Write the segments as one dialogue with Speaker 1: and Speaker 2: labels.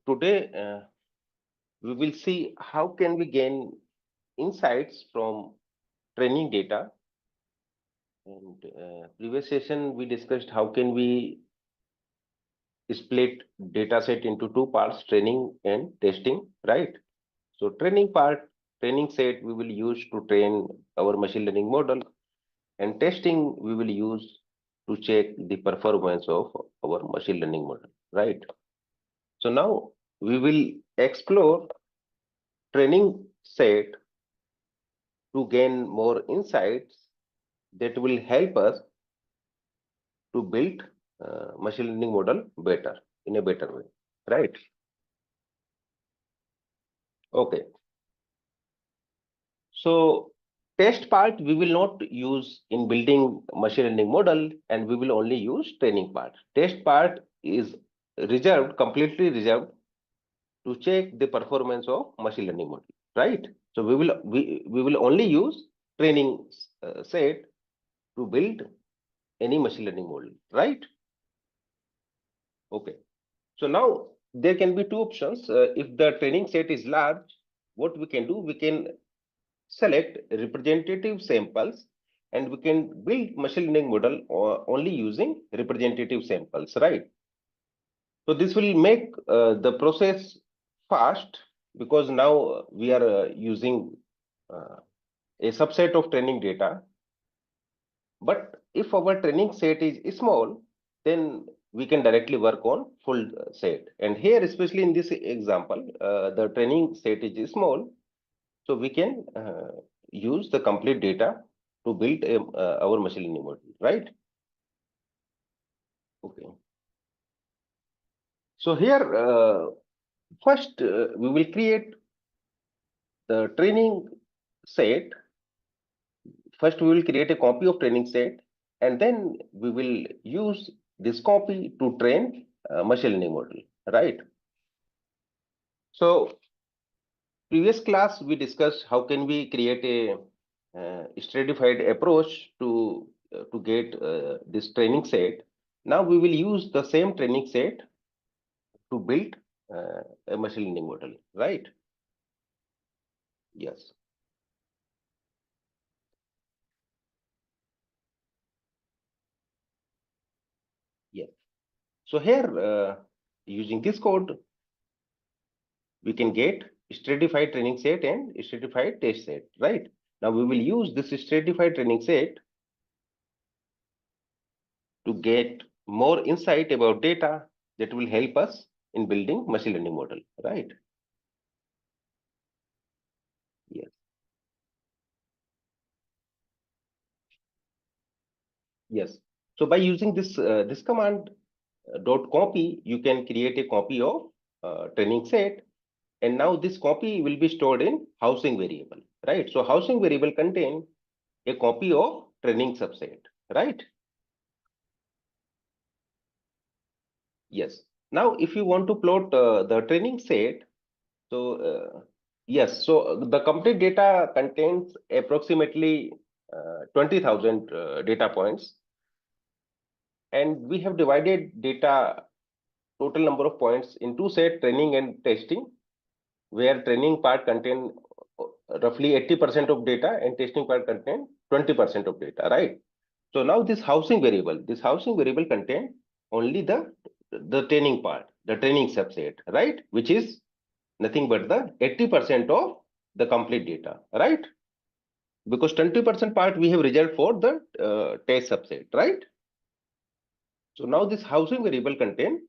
Speaker 1: Today we will see how can we gain insights from training data. And previous session we discussed how can we split data set into two parts, training and testing, right? So training set we will use to train our machine learning model, and testing we will use to check the performance of our machine learning model, right? So now we will explore training set to gain more insights that will help us to build machine learning model better, in a better way, right? Okay. So test part we will not use in building machine learning model, and we will only use training part. Test part is reserved, completely reserved to check the performance of machine learning model, right? So we will only use training set to build any machine learning model, right? Okay. So now there can be two options. If the training set is large, what we can do, we can select representative samples, and we can build machine learning model only using representative samples, right? So this will make the process fast, because now we are using uh, a subset of training data. But if our training set is small, then we can directly work on full set. And here, especially in this example, the training set is small, so we can use the complete data to build our machine learning model, right? Okay. So here, first we will create the training set. First, we will create a copy of training set, and then we will use this copy to train machine learning model, right? So previous class we discussed how can we create a stratified approach to get this training set. Now we will use the same training set to build a machine learning model, right? Yes, yes. So here, using this code, we can get stratified training set and stratified test set, right? Now we will use this stratified training set to get more insight about data that will help us in building machine learning model, right? Yes, yes. So by using this command dot copy, you can create a copy of training set, and now this copy will be stored in housing variable, right? So housing variable contain a copy of training subset, right? Yes. Now, if you want to plot the training set, so yes, so the complete data contains approximately 20,000 data points, and we have divided data total number of points into set training and testing, where training part contain roughly 80% of data and testing part contain 20% of data, right? So now this housing variable contain only the training part, the training subset, right? Which is nothing but the 80% of the complete data, right? Because 20% part we have reserved for the test subset, right? So now this housing variable contain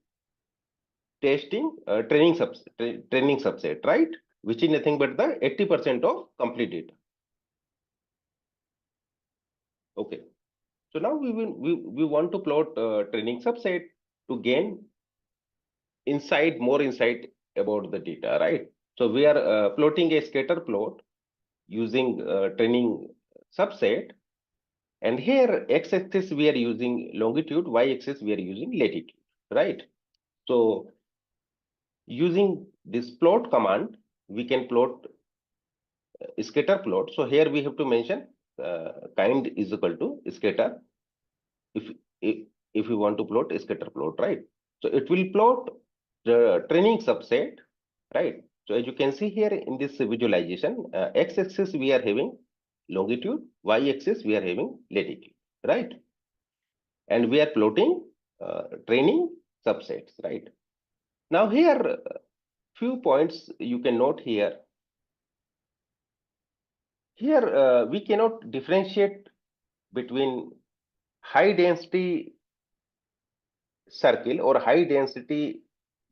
Speaker 1: testing training subset, right? Which is nothing but the 80% of complete data. Okay. So now we want to plot training subset to gain more insight about the data, right? So we are plotting a scatter plot using training subset, and here x-axis we are using longitude, y-axis we are using latitude, right? So using this plot command, we can plot scatter plot. So here we have to mention kind is equal to scatter if if, if we want to plot a scatter plot, right? So it will plot the training subset, right? So as you can see here in this visualization, x-axis we are having longitude, y-axis we are having latitude, right? And we are plotting training subsets, right? Now here, few points you can note here. Here we cannot differentiate between high density circle or high density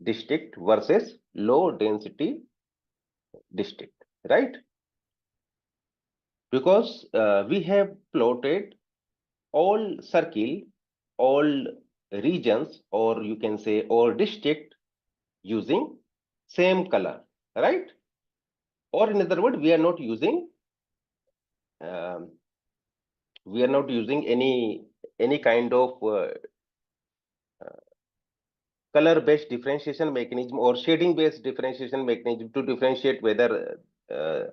Speaker 1: district versus low density district, right? Because we have plotted all circle, all regions, or you can say all district using same color, right? Or in other words, um, we are not using any kind of color based differentiation mechanism or shading based differentiation mechanism to differentiate uh,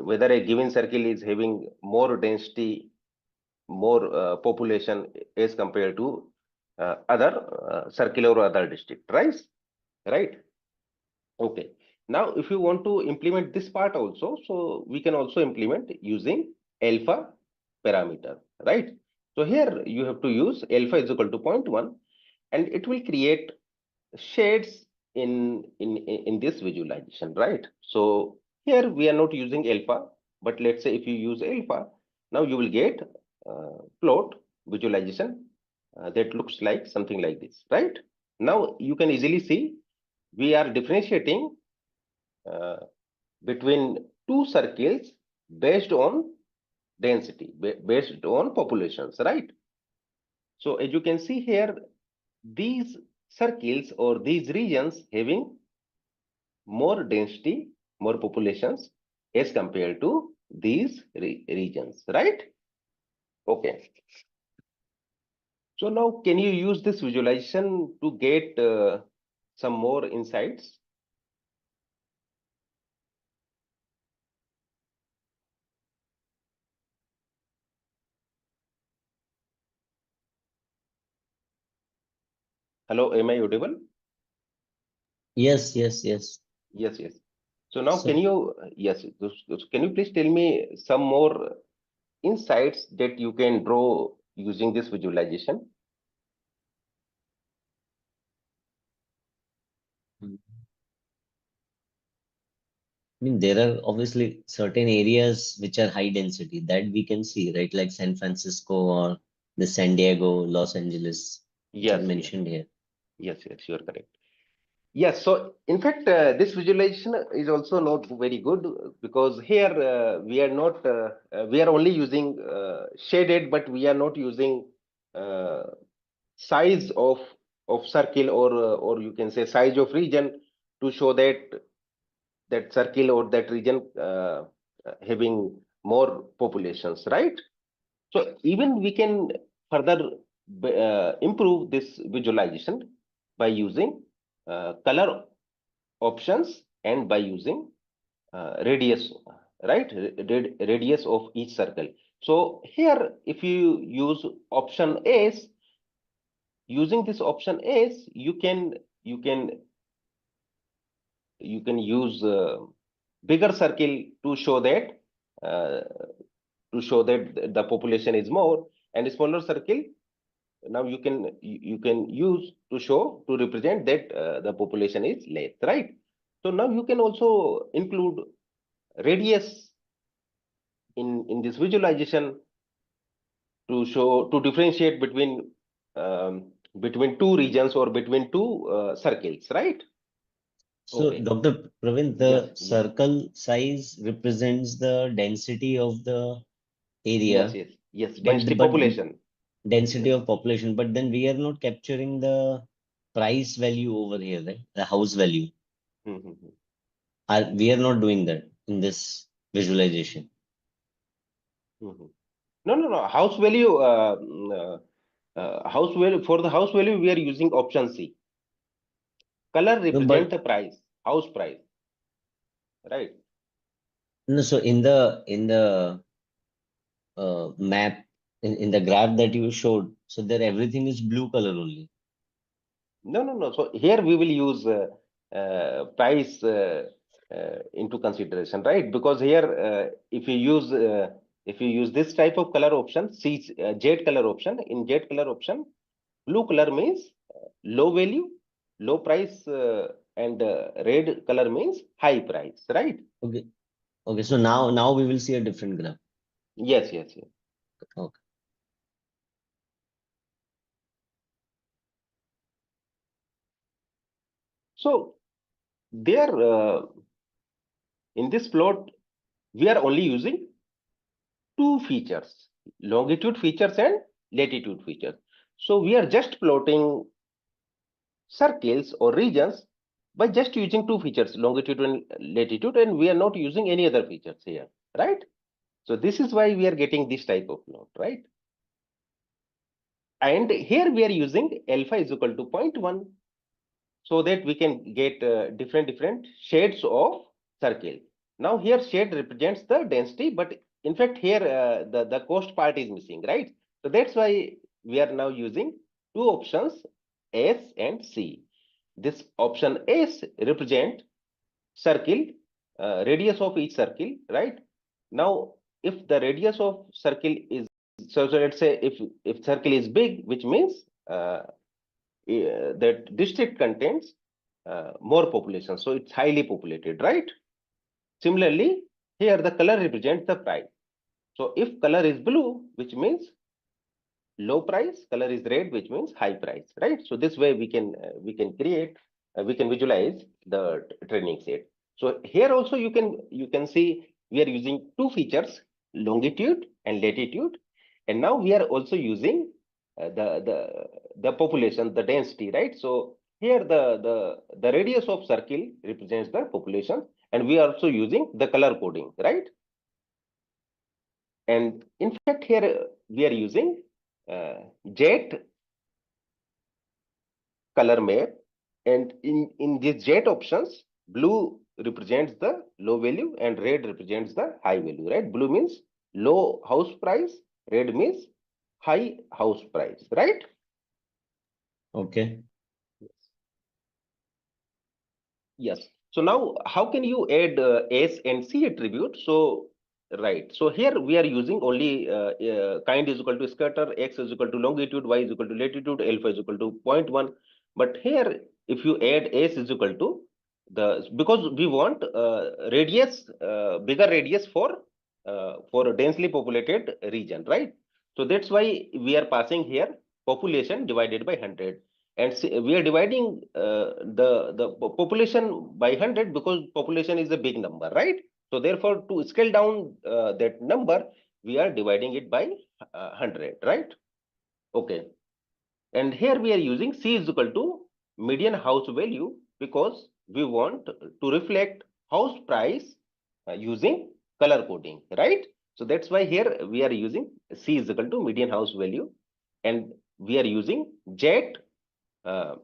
Speaker 1: whether a given circle is having more density, more population as compared to other circle or other district, right? Okay. Now, if you want to implement this part also, so we can also implement using alpha parameter, right? So here you have to use alpha is equal to 0.1, and it will create shades in this visualization, right? So here we are not using alpha, but let's say if you use alpha, now you will get plot visualization that looks like something like this, right? Now you can easily see we are differentiating uh, between two circles based on density, based on populations, right? So as you can see here, these circles or these regions having more density, more populations as compared to these regions, right? Okay. So now can you use this visualization to get some more insights? Hello, am I audible?
Speaker 2: Yes, yes, yes.
Speaker 1: Yes, yes. So now can
Speaker 2: So,
Speaker 1: you, yes, can you please tell me some more insights that you can draw using this visualization?
Speaker 2: I mean, there are obviously certain areas which are high density that we can see, right? Like San Francisco or the San Diego, Los Angeles, which are
Speaker 1: Yes, yes,
Speaker 2: mentioned here.
Speaker 1: yes, yes, you are correct. Yes, so in fact, this visualization is also not very good because here we are only using shaded, but we are not using uh, size of circle or you can say size of region to show that circle or that region having more populations, right? So even we can further improve this visualization by using color options and by using radius, right? Radius of each circle. So here, if you use option S, using this option S, you can use bigger circle uh, to show that the population is more, and a smaller circle now you can use to show to represent that the population is less, right? So now you can also include radius in this visualization to show to differentiate between two regions or between two circles, right?
Speaker 2: So,
Speaker 1: Okay.
Speaker 2: Dr. Praveen,
Speaker 1: Yes,
Speaker 2: the
Speaker 1: yes,
Speaker 2: circle size represents the density of the
Speaker 1: yes,
Speaker 2: area,
Speaker 1: yes, yes.
Speaker 2: and
Speaker 1: Density
Speaker 2: but
Speaker 1: population.
Speaker 2: density
Speaker 1: Yes.
Speaker 2: of population, but then we are not capturing the price value over here, right? The house value.
Speaker 1: Mhm.
Speaker 2: We are not doing that in this visualization.
Speaker 1: Mhm. No, no, no. House value. House value for the house value we are using option C. Color
Speaker 2: No,
Speaker 1: represent
Speaker 2: but
Speaker 1: the price, house price, right?
Speaker 2: no, so in the map in the graph that you showed, so there everything is blue color only.
Speaker 1: No. So here we will use price into consideration, right? Because here, if you use this type of color option, see jet color option. In jet color option, blue color means low value, low price, and red color means high price, right?
Speaker 2: Okay. Okay. So now we will see a different graph.
Speaker 1: Yes.
Speaker 2: Okay.
Speaker 1: So there, in this plot, we are only using two features, longitude features and latitude features. So we are just plotting circles or regions by just using two features, longitude and latitude, and we are not using any other features here, right? So this is why we are getting this type of plot, right? And here we are using alpha is equal to 0.1, so that we can get different shades of circle. Now here shade represents the density, but in fact here the cost part is missing, right? So that's why we are now using two options, S and C. This option S represent circle, radius of each circle, right? Now if the radius of circle is, so let's say if circle is big, which means that district contains more population, so it's highly populated, right? Similarly, here the color represents the price. So if color is blue, which means low price, color is red, which means high price, right? So this way we can create, we can visualize the training set. So here also you can see we are using two features, longitude and latitude, and now we are also using the population, the density, right? So here the radius of circle represents the population, and we are also using the color coding, right? And in fact here we are using jet color map, and in these jet options, blue represents the low value and red represents the high value, right? Blue means low house price, red means high house price, right?
Speaker 2: Okay.
Speaker 1: Yes. So now how can you add S and C attribute? So right. So here we are using only kind is equal to scatter, X is equal to longitude, Y is equal to latitude, alpha is equal to 0.1. But here, if you add S is equal to because we want radius, bigger radius for a densely populated region, right? So that's why we are passing here population divided by 100, and we are dividing the population by 100 because population is a big number, right? So therefore, to scale down that number, we are dividing it by 100, right? Okay. And here we are using C is equal to median house value because we want to reflect house price using color coding, right? So that's why here we are using C is equal to median house value, and we are using uh,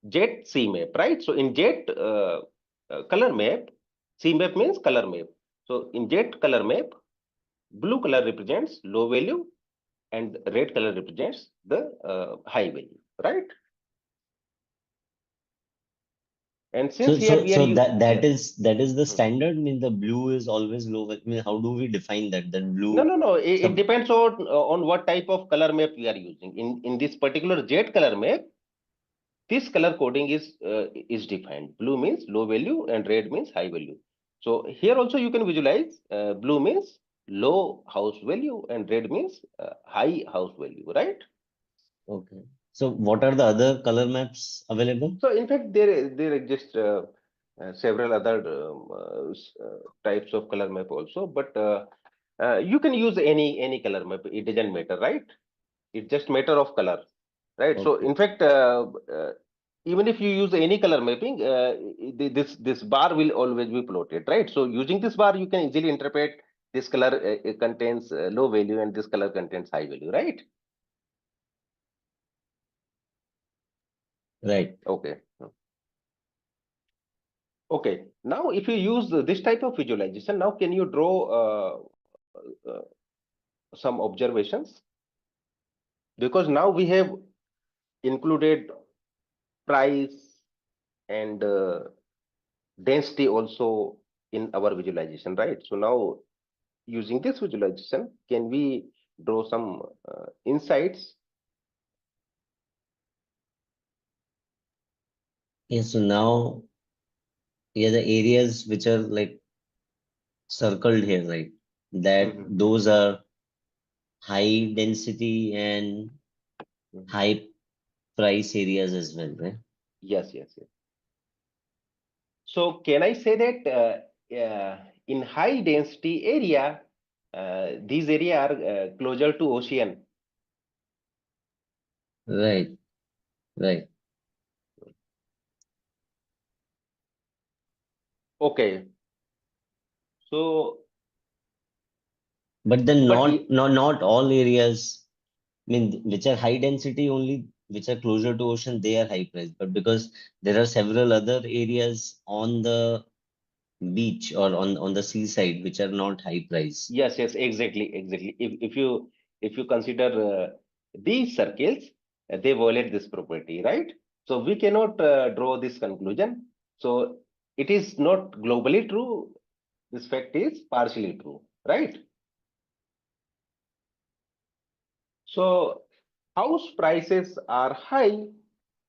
Speaker 1: jet CMap, right? So in jet color map, CMap means color map. So in jet color map, blue color represents low value and red color represents the high value, right? And
Speaker 2: So
Speaker 1: since here we are you
Speaker 2: that
Speaker 1: yes.
Speaker 2: is the standard. I mean, the blue is always low. I mean, how do we define that? That blue
Speaker 1: No. It
Speaker 2: sub.
Speaker 1: depends on what type of color map we are using. In this particular jet color map, this color coding is defined. Blue means low value and red means high value. So here also you can visualize blue means low house value and red means high house value, right?
Speaker 2: Okay. So what are the other color maps available?
Speaker 1: So in fact, there exist several other types of color map also, but you can use any color map. It doesn't matter, right? It's just matter of color, right? So
Speaker 2: Okay.
Speaker 1: in fact, even if you use any color mapping, this bar will always be plotted, right? So using this bar, you can easily interpret this color contains low value and this color contains high value, right?
Speaker 2: Right.
Speaker 1: Okay. Okay. Now, if you use this type of visualization, now can you draw some observations? Because now we have included price and density also in our visualization, right? So now using this visualization, can we draw some insights?
Speaker 2: Yeah, so now, yeah, the areas which are like circled here, right? That
Speaker 1: Mhm.
Speaker 2: those are high density and
Speaker 1: Mhm.
Speaker 2: high price areas as well, right?
Speaker 1: Yes, yes, yes. So can I say that in high density area, these area are closer to ocean?
Speaker 2: Right, right.
Speaker 1: Okay. So,
Speaker 2: But then
Speaker 1: but
Speaker 2: not all areas, I mean, which are high density only, which are closer to ocean, they are high price. But because there are several other areas on the beach or on the seaside which are not high price.
Speaker 1: yes, yes, exactly, exactly. If you consider these circles, they violate this property, right? So we cannot draw this conclusion. So it is not globally true. This fact is partially true, right? So house prices are high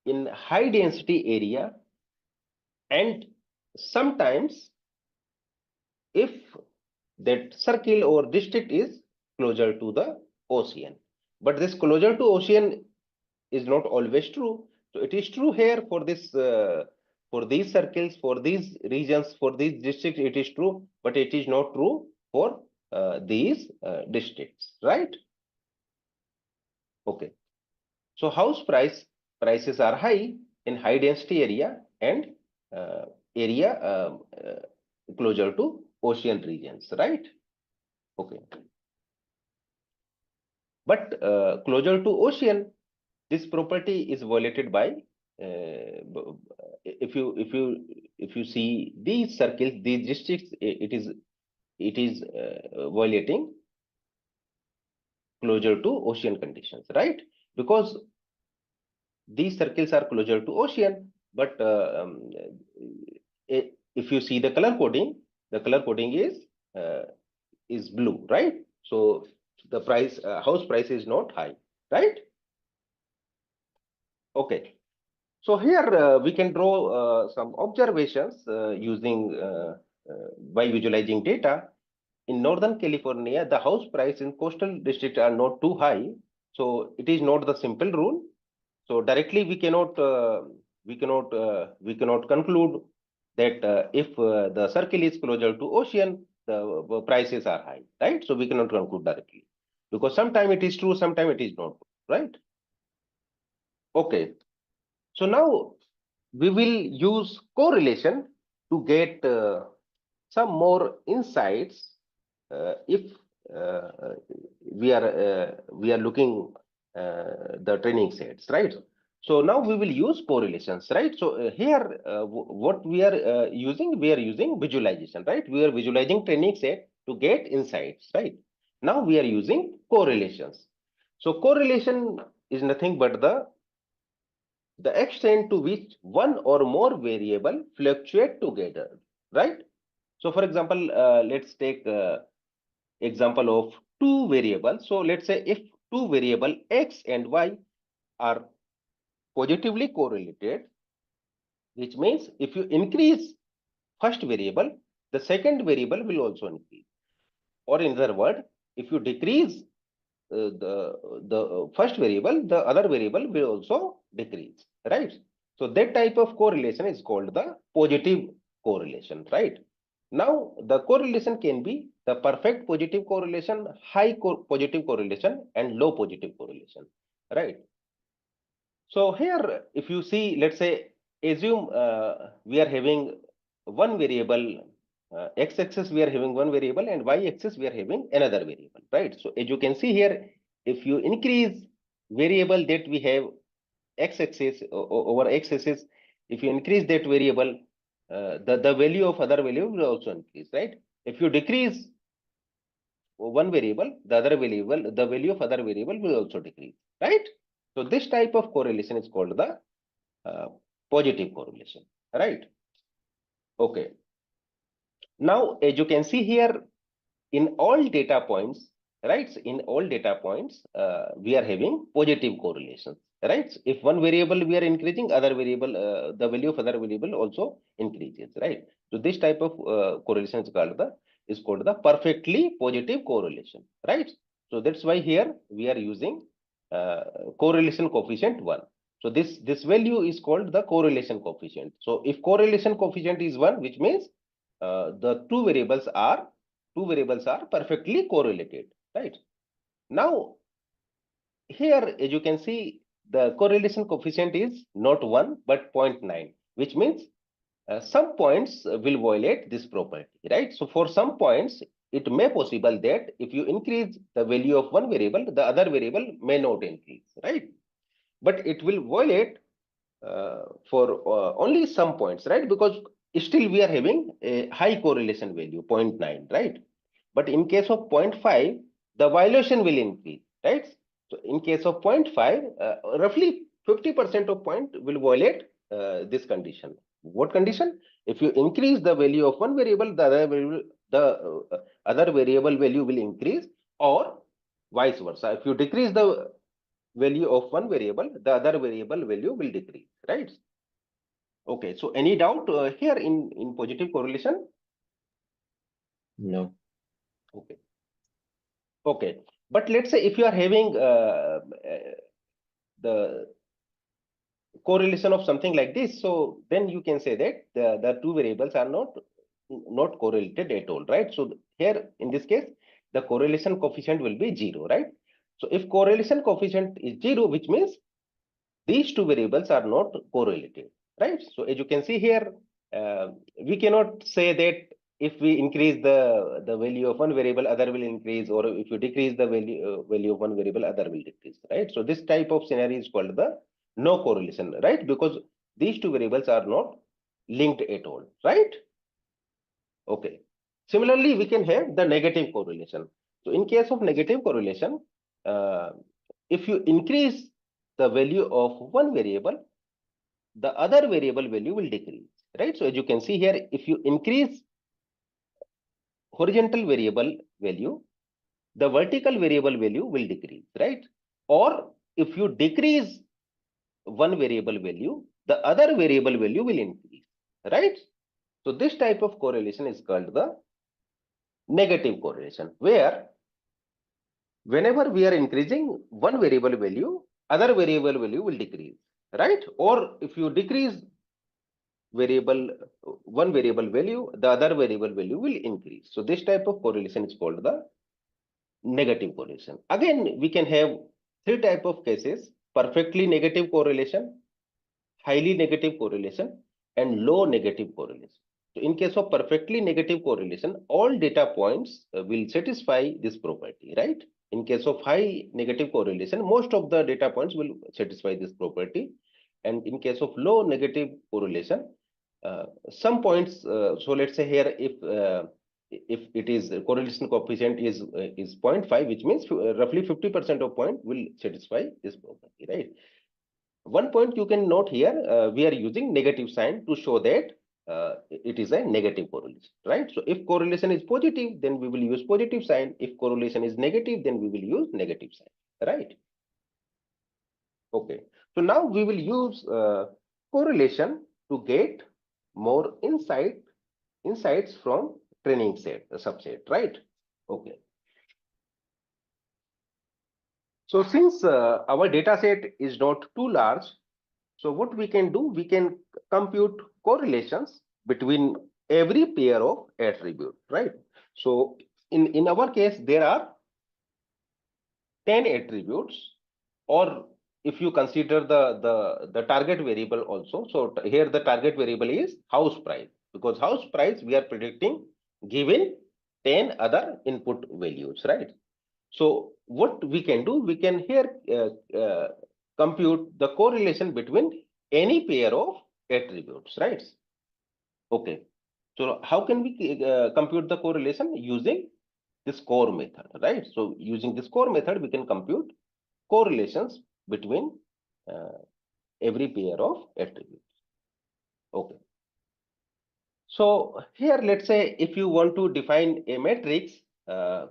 Speaker 1: in high density area, and sometimes if that circle or district is closer to the ocean. But this closer to ocean is not always true. So it is true here for this for these circles, for these regions, for these districts, it is true, but it is not true for these districts, right? Okay. So prices are high in high density area and area closer to ocean regions, right? Okay. But closer to ocean, this property is violated by if you see these circles, these districts, it is violating closer to ocean conditions, right? Because these circles are closer to ocean, but if you see the color coding is blue, right? So the price house price is not high, right? Okay. So here we can draw some observations using by visualizing data. In Northern California, the house price in coastal districts are not too high. So it is not the simple rule. So directly we cannot conclude that if the circle is closer to ocean, the prices are high, right? So we cannot conclude directly because sometime it is true, sometime it is not, right? Okay. So now we will use correlation to get some more insights if we are looking the training sets, right? So now we will use correlations, right? So here what we are using visualization, right? We are visualizing training set to get insights, right? Now we are using correlations. So correlation is nothing but the extent to which one or more variable fluctuate together, right? So for example, let's take example of two variables. So let's say if two variable x and y are positively correlated, which means if you increase first variable, the second variable will also increase. Or in other word, if you decrease the first variable, the other variable will also decrease, right? So that type of correlation is called the positive correlation, right? Now the correlation can be the perfect positive correlation, positive correlation, and low positive correlation, right? So here, if you see, let's say, assume we are having one variable, x-axis we are having one variable and y-axis we are having another variable, right? So as you can see here, if you increase variable that we have x-axis over x-axis, if you increase that variable, the value of other value will also increase, right? If you decrease one variable, the other variable, the value of other variable will also decrease, right? So this type of correlation is called the positive correlation, right? Okay. Now, as you can see here, in all data points, right? So in all data points, we are having positive correlations, right? So if one variable we are increasing, other variable, the value of other variable also increases, right? So this type of correlation is called the perfectly positive correlation, right? So that's why here we are using correlation coefficient 1. So this value is called the correlation coefficient. So if correlation coefficient is 1, which means the two variables are perfectly correlated, right? Now, here, as you can see, the correlation coefficient is not 1, but 0.9, which means some points will violate this property, right? So for some points, it may possible that if you increase the value of one variable, the other variable may not increase, right? But it will violate for only some points, right? Because still we are having a high correlation value, 0.9, right? But in case of 0.5, the violation will increase, right? So in case of 0.5, roughly 50% of point will violate this condition. What condition? If you increase the value of one variable, the other variable value will increase, or vice versa. If you decrease the value of one variable, the other variable value will decrease, right? Okay, so any doubt here in positive correlation?
Speaker 2: No.
Speaker 1: Okay. Okay, but let's say if you are having the correlation of something like this, so then you can say that the two variables are not correlated at all, right? So here in this case, the correlation coefficient will be 0, right? So if correlation coefficient is 0, which means these two variables are not correlated, right? So as you can see here, we cannot say that if we increase the value of one variable, other will increase, or if you decrease the value of one variable, other will decrease, right? So this type of scenario is called the no correlation, right? Because these two variables are not linked at all, right? Okay. Similarly, we can have the negative correlation. So in case of negative correlation, uh, if you increase the value of one variable, the other variable value will decrease, right? So as you can see here, if you increase horizontal variable value, the vertical variable value will decrease, right? Or if you decrease one variable value, the other variable value will increase, right? So this type of correlation is called the negative correlation, where whenever we are increasing one variable value, other variable value will decrease, right? Or if you decrease variable one variable value, the other variable value will increase. So this type of correlation is called the negative correlation. Again, we can have three type of cases: perfectly negative correlation, highly negative correlation, and low negative correlation. So in case of perfectly negative correlation, all data points will satisfy this property, right? In case of high negative correlation, most of the data points will satisfy this property. And in case of low negative correlation, some points, so let's say here, if it is correlation coefficient is 0.5, which means roughly 50% of point will satisfy this property, right? One point you can note here, we are using negative sign to show that it is a negative correlation, right? So if correlation is positive, then we will use positive sign. If correlation is negative, then we will use negative sign, right? Okay, so now we will use correlation to get more insights from training set, subset, right? Okay. So since our data set is not too large, so what we can do, we can compute correlations between every pair of attribute, right? So in our case, there are 10 attributes, or if you consider the target variable also. So here the target variable is house price, because house price we are predicting given 10 other input values, right? So what we can do, we can here compute the correlation between any pair of attributes, right? Okay. So how can we compute the correlation? Using this core method, right? So using this core method, we can compute correlations between every pair of attributes. Okay. So here, let's say if you want to define a matrix,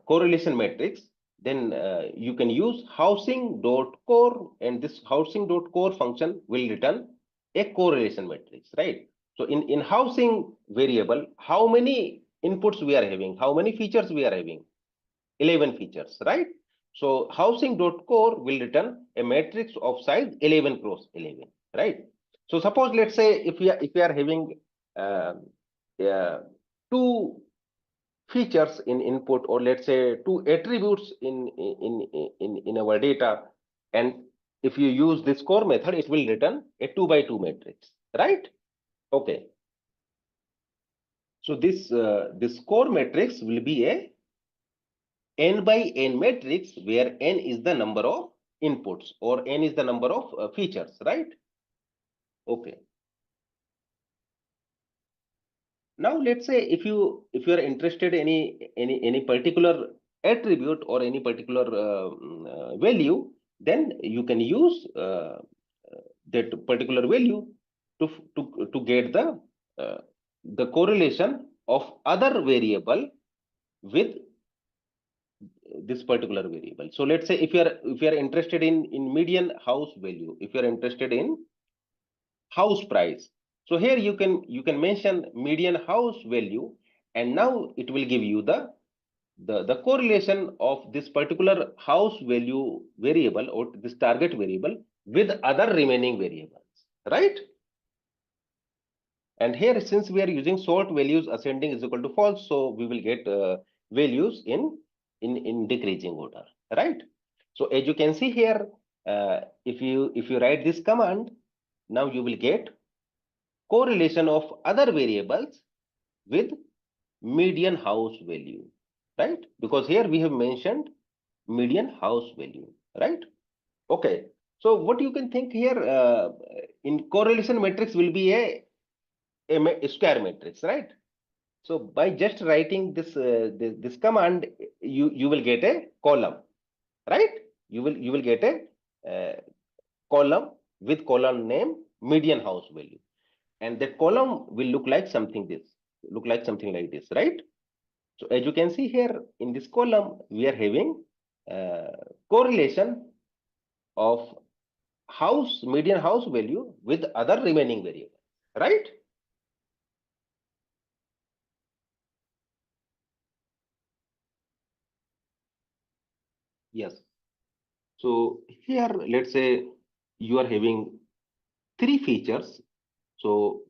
Speaker 1: correlation matrix, then you can use housing.core, and this housing.core function will return a correlation matrix, right? So in housing variable, how many inputs we are having, how many features we are having? 11 features, right? So housing.core will return a matrix of size 11 cross 11, right? So suppose, let's say if we are having uh, two features in input, or let's say two attributes in our data, and if you use this core method, it will return a 2 by 2 matrix, right? Okay. So this core matrix will be a n by n matrix, where n is the number of inputs, or n is the number of features, right? Okay. Now let's say if you are interested in any particular attribute or any particular value, then you can use that particular value to get uh, the correlation of other variable with this particular variable. So let's say if you are interested in median house value, if you are interested in house price, so here you can mention median house value, and now it will give you the correlation of this particular house value variable, or this target variable, with other remaining variables, right? And here, since we are using sort values ascending is equal to false, so we will get values in decreasing order, right? So as you can see here, if you write this command, now you will get correlation of other variables with median house value, right? Because here we have mentioned median house value, right? Okay. So what you can think here, in correlation matrix will be a square matrix, right? So by just writing this command, you will get a column, right? You will get a column with column name median house value, and that column will look like something like this, right? So as you can see here in this column, we are having correlation of median house value with other remaining variables, right? Yes. So here, let's say you are having three features. So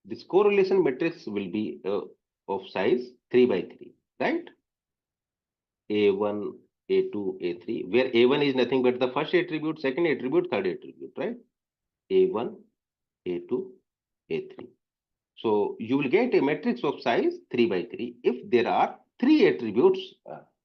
Speaker 1: this correlation matrix will be of size 3 by 3, right? A1, A2, A3, where A1 is nothing but the first attribute, second attribute, third attribute, right? A1, A2, A3. So you will get a matrix of size 3 by 3 if there are three attributes,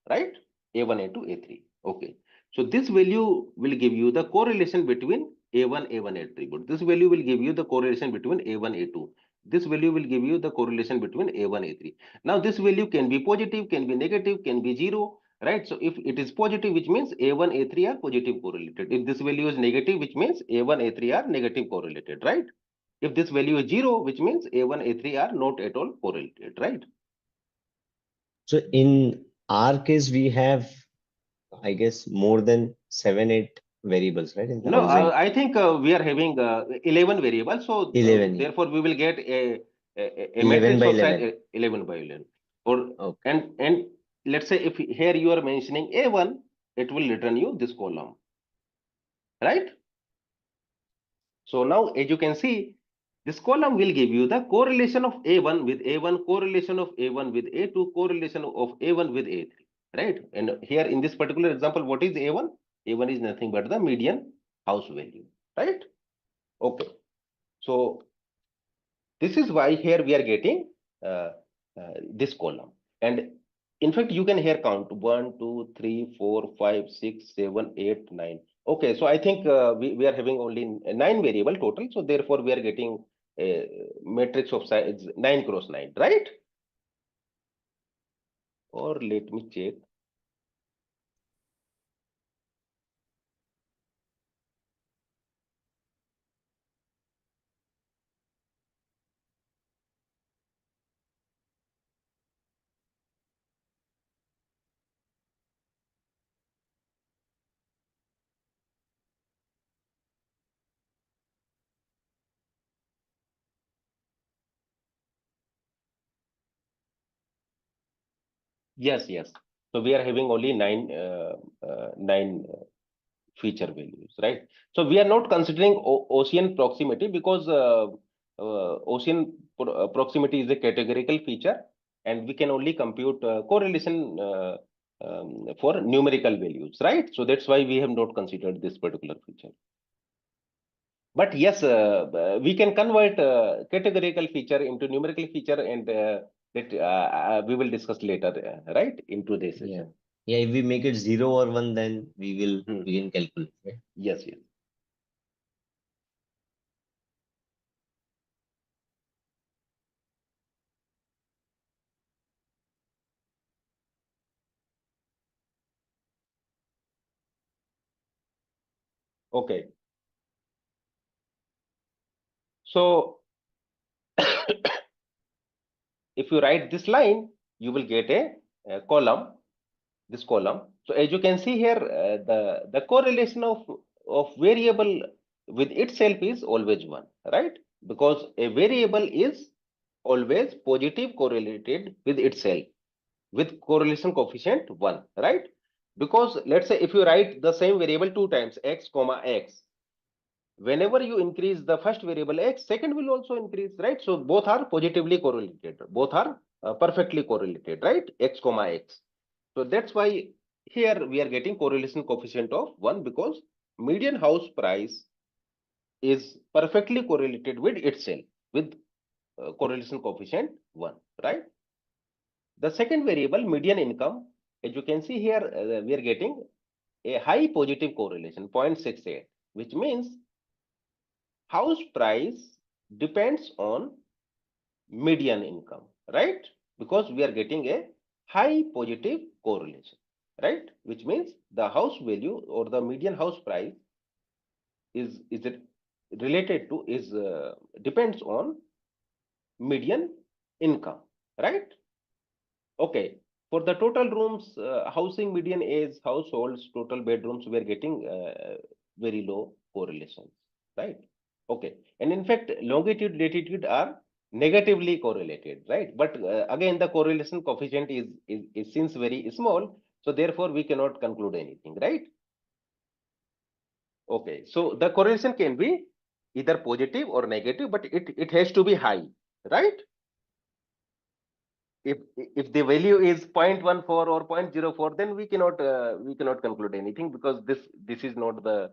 Speaker 1: right? A1, A2, A3. Okay. So this value will give you the correlation between A1 attribute. This value will give you the correlation between A1, A2. This value will give you the correlation between A1, A3. Now this value can be positive, can be negative, can be zero, right? So if it is positive, which means A1, A3 are positive correlated. If this value is negative, which means A1, A3 are negative correlated, right? If this value is 0, which means A1, A3 are not at all correlated, right?
Speaker 2: So in our case, we have, I guess, more than 7, 8 variables, right? In the
Speaker 1: No,
Speaker 2: housing,
Speaker 1: I think we are having 11 variables. So
Speaker 2: 11, yeah.
Speaker 1: therefore, we will get a
Speaker 2: 11
Speaker 1: matrix
Speaker 2: by
Speaker 1: of size
Speaker 2: 11.
Speaker 1: 11 by 11. Or
Speaker 2: Okay.
Speaker 1: and let's say if here you are mentioning A1, it will return you this column, right? So now, as you can see, this column will give you the correlation of A1 with A1, correlation of A1 with A2, correlation of A1 with A3, right? And here in this particular example, what is A1? A1 is nothing but the median house value, right? Okay. So this is why here we are getting this column. And in fact, you can here count 1, 2, 3, 4, 5, 6, 7, 8, 9. Okay, so I think we are having only 9 variable total. So therefore, we are getting a matrix of size 9 cross 9, right? Or let me check. Yes, yes. So we are having only nine feature values, right? So we are not considering ocean proximity because ocean proximity is a categorical feature, and we can only compute correlation for numerical values, right? So that's why we have not considered this particular feature. But yes, we can convert categorical feature into numerical feature, and that we will discuss later, right, into this
Speaker 2: Yeah.
Speaker 1: session.
Speaker 2: Yeah, if we make it 0 or 1, then
Speaker 1: Hmm.
Speaker 2: we can calculate, right?
Speaker 1: Yes, yes. Okay. So if you write this line, you will get a column, this column. So as you can see here, the correlation of variable with itself is always one, right? Because a variable is always positive correlated with itself with correlation coefficient 1, right? Because let's say if you write the same variable two times, x comma x, whenever you increase the first variable x, second will also increase, right? So both are positively correlated, both are perfectly correlated, right? X comma x. So that's why here we are getting correlation coefficient of 1, because median house price is perfectly correlated with itself with correlation coefficient 1, right? The second variable, median income, as you can see here, we are getting a high positive correlation, 0.68, which means house price depends on median income, right? Because we are getting a high positive correlation, right? Which means the house value or the median house price is it related to is depends on median income, right? Okay. For the total rooms, housing median age, households, total bedrooms, we are getting very low correlations, right? Okay. And in fact, longitude, latitude are negatively correlated, right? But again, the correlation coefficient is since very small, so therefore we cannot conclude anything, right? Okay. So the correlation can be either positive or negative, but it has to be high, right? If the value is 0.14 or 0.04, then we cannot conclude anything, because this is not the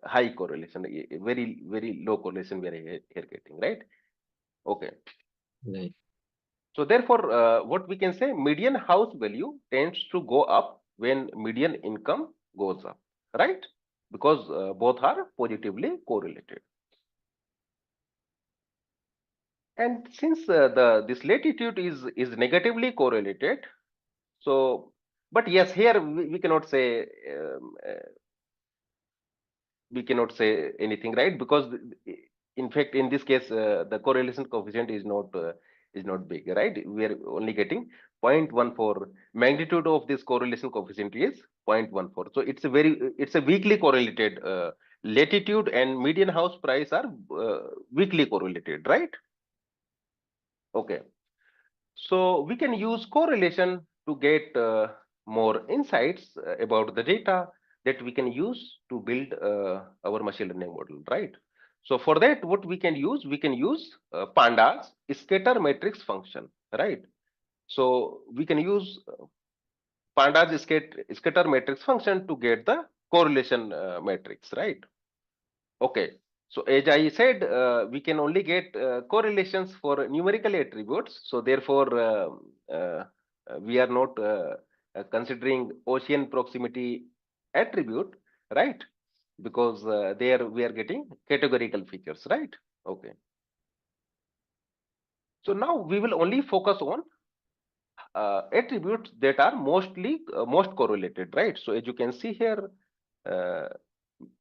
Speaker 1: high correlation, very low correlation we are here getting, right? Okay.
Speaker 2: Right.
Speaker 1: So therefore, what we can say, median house value tends to go up when median income goes up, right? Because both are positively correlated. And since the this latitude is negatively correlated, so, but yes, here we cannot say we cannot say anything, right? Because in fact, in this case, the correlation coefficient is not big, right? We are only getting 0.14. Magnitude of this correlation coefficient is 0.14. So it's a weakly correlated. Latitude and median house price are weakly correlated, right? Okay. So we can use correlation to get more insights about the data that we can use to build our machine learning model, right? So for that, what we can use Pandas scatter matrix function, right? So we can use Pandas scatter matrix function to get the correlation matrix, right? Okay. So as I said, we can only get correlations for numerical attributes. So therefore, we are not considering ocean proximity attribute, right? Because there we are getting categorical features, right? Okay. So now we will only focus on attributes that are most correlated, right? So as you can see here, uh,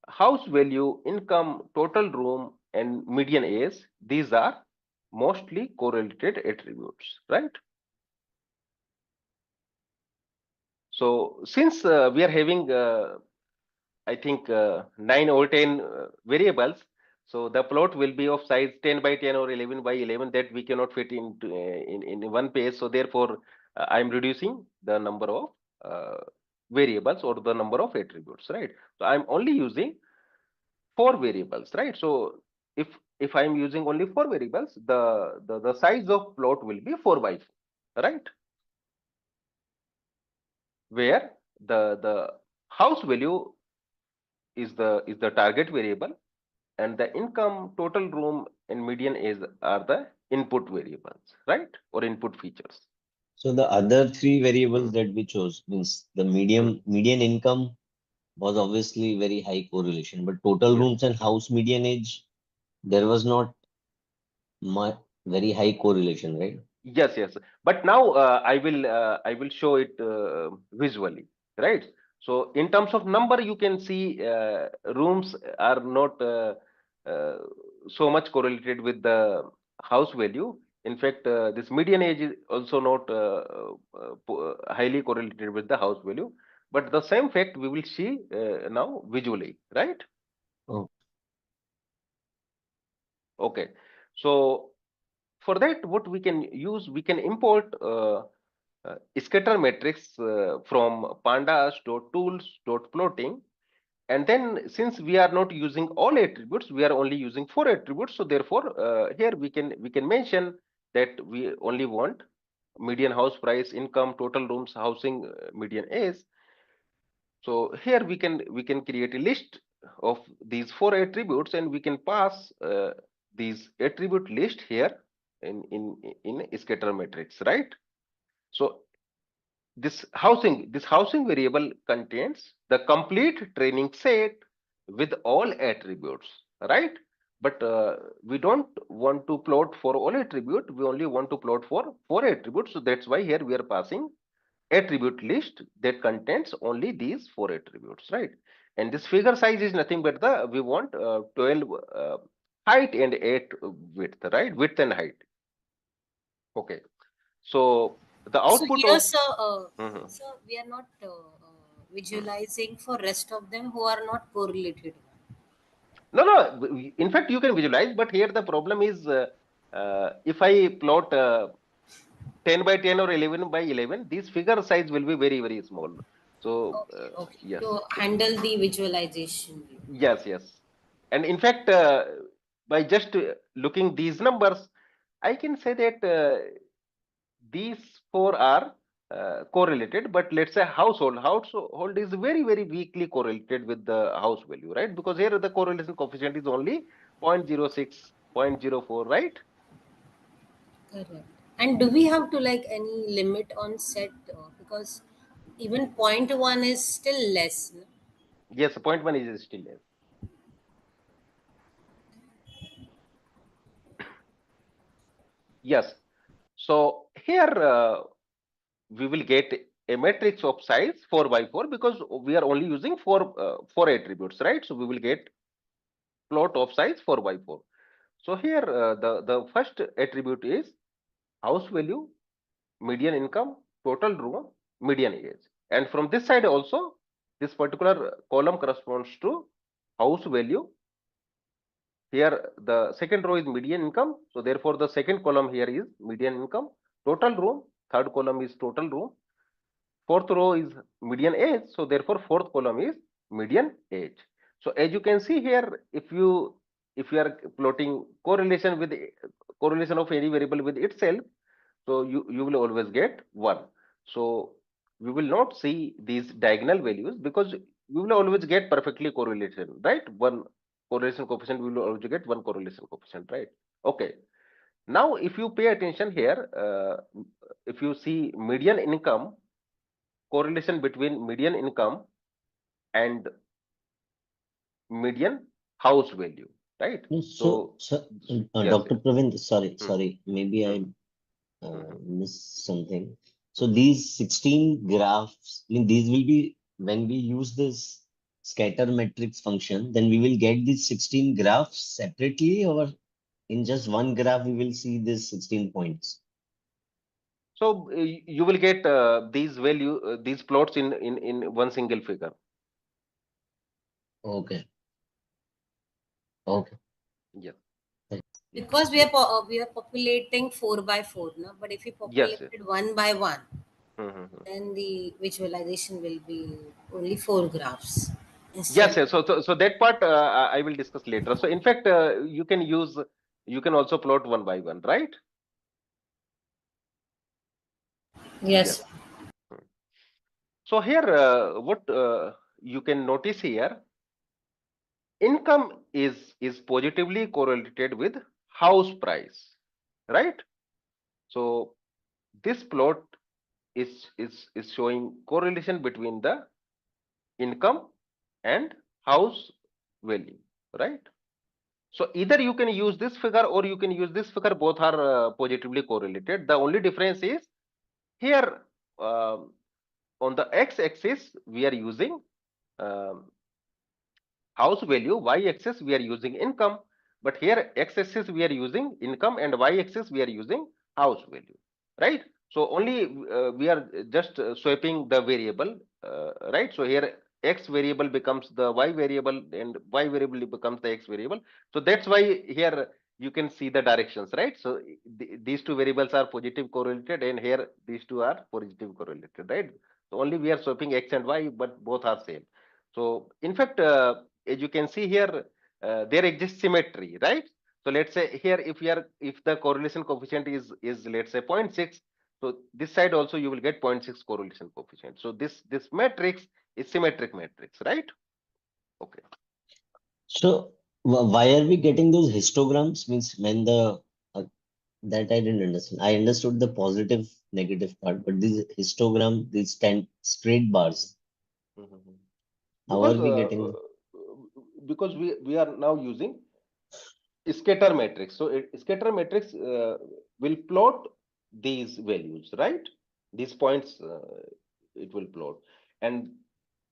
Speaker 1: house value, income, total room, and median age, these are mostly correlated attributes, right? So since we are having, I think, 9 or 10 variables, so the plot will be of size 10 by 10 or 11 by 11, that we cannot fit into in one page. So therefore, I'm reducing the number of variables or the number of attributes, right? So I'm only using 4 variables, right? So if I'm using only 4 variables, the size of plot will be 4 by 4, right? Where the house value is the target variable, and the income, total room, and median age are the input variables, right? Or input features.
Speaker 2: So the other three variables
Speaker 1: Hmm.
Speaker 2: that we chose means the
Speaker 1: Hmm.
Speaker 2: median income was obviously very high correlation, but total
Speaker 1: Yes.
Speaker 2: rooms and house median age, there was not much very high correlation, right?
Speaker 1: Yes, yes. But now I will show it visually, right? So in terms of number, you can see rooms are not uh, so much correlated with the house value. In fact, this median age is also not highly correlated with the house value. But the same fact we will see now visually, right?
Speaker 2: Oh,
Speaker 1: Okay. So for that, what we can use, we can import scatter matrix from pandas.tools.plotting. And then since we are not using all attributes, we are only using 4 attributes. So therefore, here we can mention that we only want median house price, income, total rooms, housing, median age. So here we can create a list of these 4 attributes, and we can pass these attribute list here in scatter matrix, right? So this housing variable contains the complete training set with all attributes, right? But we don't want to plot for all attribute, we only want to plot for 4 attributes. So that's why here we are passing attribute list that contains only these 4 attributes, right? And this figure size is nothing but the we want 12 height and 8 width, right? Width and height. Okay. So the
Speaker 3: So
Speaker 1: output
Speaker 3: here,
Speaker 1: of
Speaker 3: sir,
Speaker 1: Mhm.
Speaker 3: we are not
Speaker 1: Mhm.
Speaker 3: visualizing for rest of them who are not correlated.
Speaker 1: No, no. In fact, you can visualize, but here the problem is if I plot 10 by 10 or 11 by 11, this figure size will be very, very small. So,
Speaker 3: Okay, okay.
Speaker 1: yes,
Speaker 3: To handle the visualization.
Speaker 1: yes, yes. And in fact, by just looking these numbers, I can say that these 4 are correlated, but let's say household is very, very weakly correlated with the house value, right? Because here the correlation coefficient is only 0.06, 0.04, right?
Speaker 3: Correct. And do we have to like any limit on set? Because even 0.1 is still less. No?
Speaker 1: Yes, point 1 is still less. Yes. So here we will get a matrix of size 4 by 4 because we are only using 4 attributes, right? So we will get plot of size 4 by 4. So here the first attribute is house value, median income, total room, median age. And from this side also, this particular column corresponds to house value. Here the second row is median income. So therefore the second column here is median income, total room, third column is total room, fourth row is median age. So therefore fourth column is median age. So as you can see here, if you are plotting correlation of any variable with itself, so you will always get 1. So we will not see these diagonal values because we will always get perfectly correlation, right? One correlation coefficient, we will always get one correlation coefficient, right? Okay. Now if you pay attention here, if you see median income, correlation between median income and median house value, right?
Speaker 2: no,
Speaker 1: So yes,
Speaker 2: Dr.
Speaker 1: yes.
Speaker 2: Praveen, sorry,
Speaker 1: Hmm,
Speaker 2: maybe I
Speaker 1: hmm, hmm,
Speaker 2: missed something. So
Speaker 1: hmm.
Speaker 2: these 16 graphs, I mean, these will be when we use this scatter matrix function, then we will get these 16 graphs separately, or in just one graph we will see these 16 points.
Speaker 1: So you will get these plots in one single figure.
Speaker 2: Okay, okay.
Speaker 1: Yes,
Speaker 3: Because we are populating 4 by 4, no? But if we
Speaker 1: yes, yes.
Speaker 3: populated 1 by 1, then the visualization will be only 4 graphs
Speaker 1: Yes,
Speaker 3: instead.
Speaker 1: yes. So that part I will discuss later. So in fact, you can also plot one by one, right?
Speaker 3: Yes.
Speaker 1: Yes. So here, what you can notice here, income is positively correlated with house price, right? So this plot is showing correlation between the income and house value, right? So either you can use this figure or you can use this figure. Both are positively correlated. The only difference is here, um, on the x-axis we are using um, house value, y-axis we are using income, but here x-axis we are using income and y-axis we are using house value, right? So only we are just swapping the variable, right? So here x variable becomes the y variable and y variable becomes the x variable. So that's why here you can see the directions, right? So these two variables are positive correlated and here these two are positive correlated, right? So only we are swapping x and y, but both are same. So in fact, as you can see here, there exists symmetry, right? So let's say here, if the correlation coefficient is let's say 0.6, so this side also you will get 0.6 correlation coefficient. So this matrix is symmetric matrix, right? Okay.
Speaker 2: So why are we getting those histograms? Means when the uh, that I didn't understand. I understood the positive negative part, but these histogram, these 10 straight bars,
Speaker 1: Mhm.
Speaker 2: how are
Speaker 1: Because
Speaker 2: we getting them?
Speaker 1: we are now using scatter matrix. So scatter matrix will plot these values, right? These points it will plot, and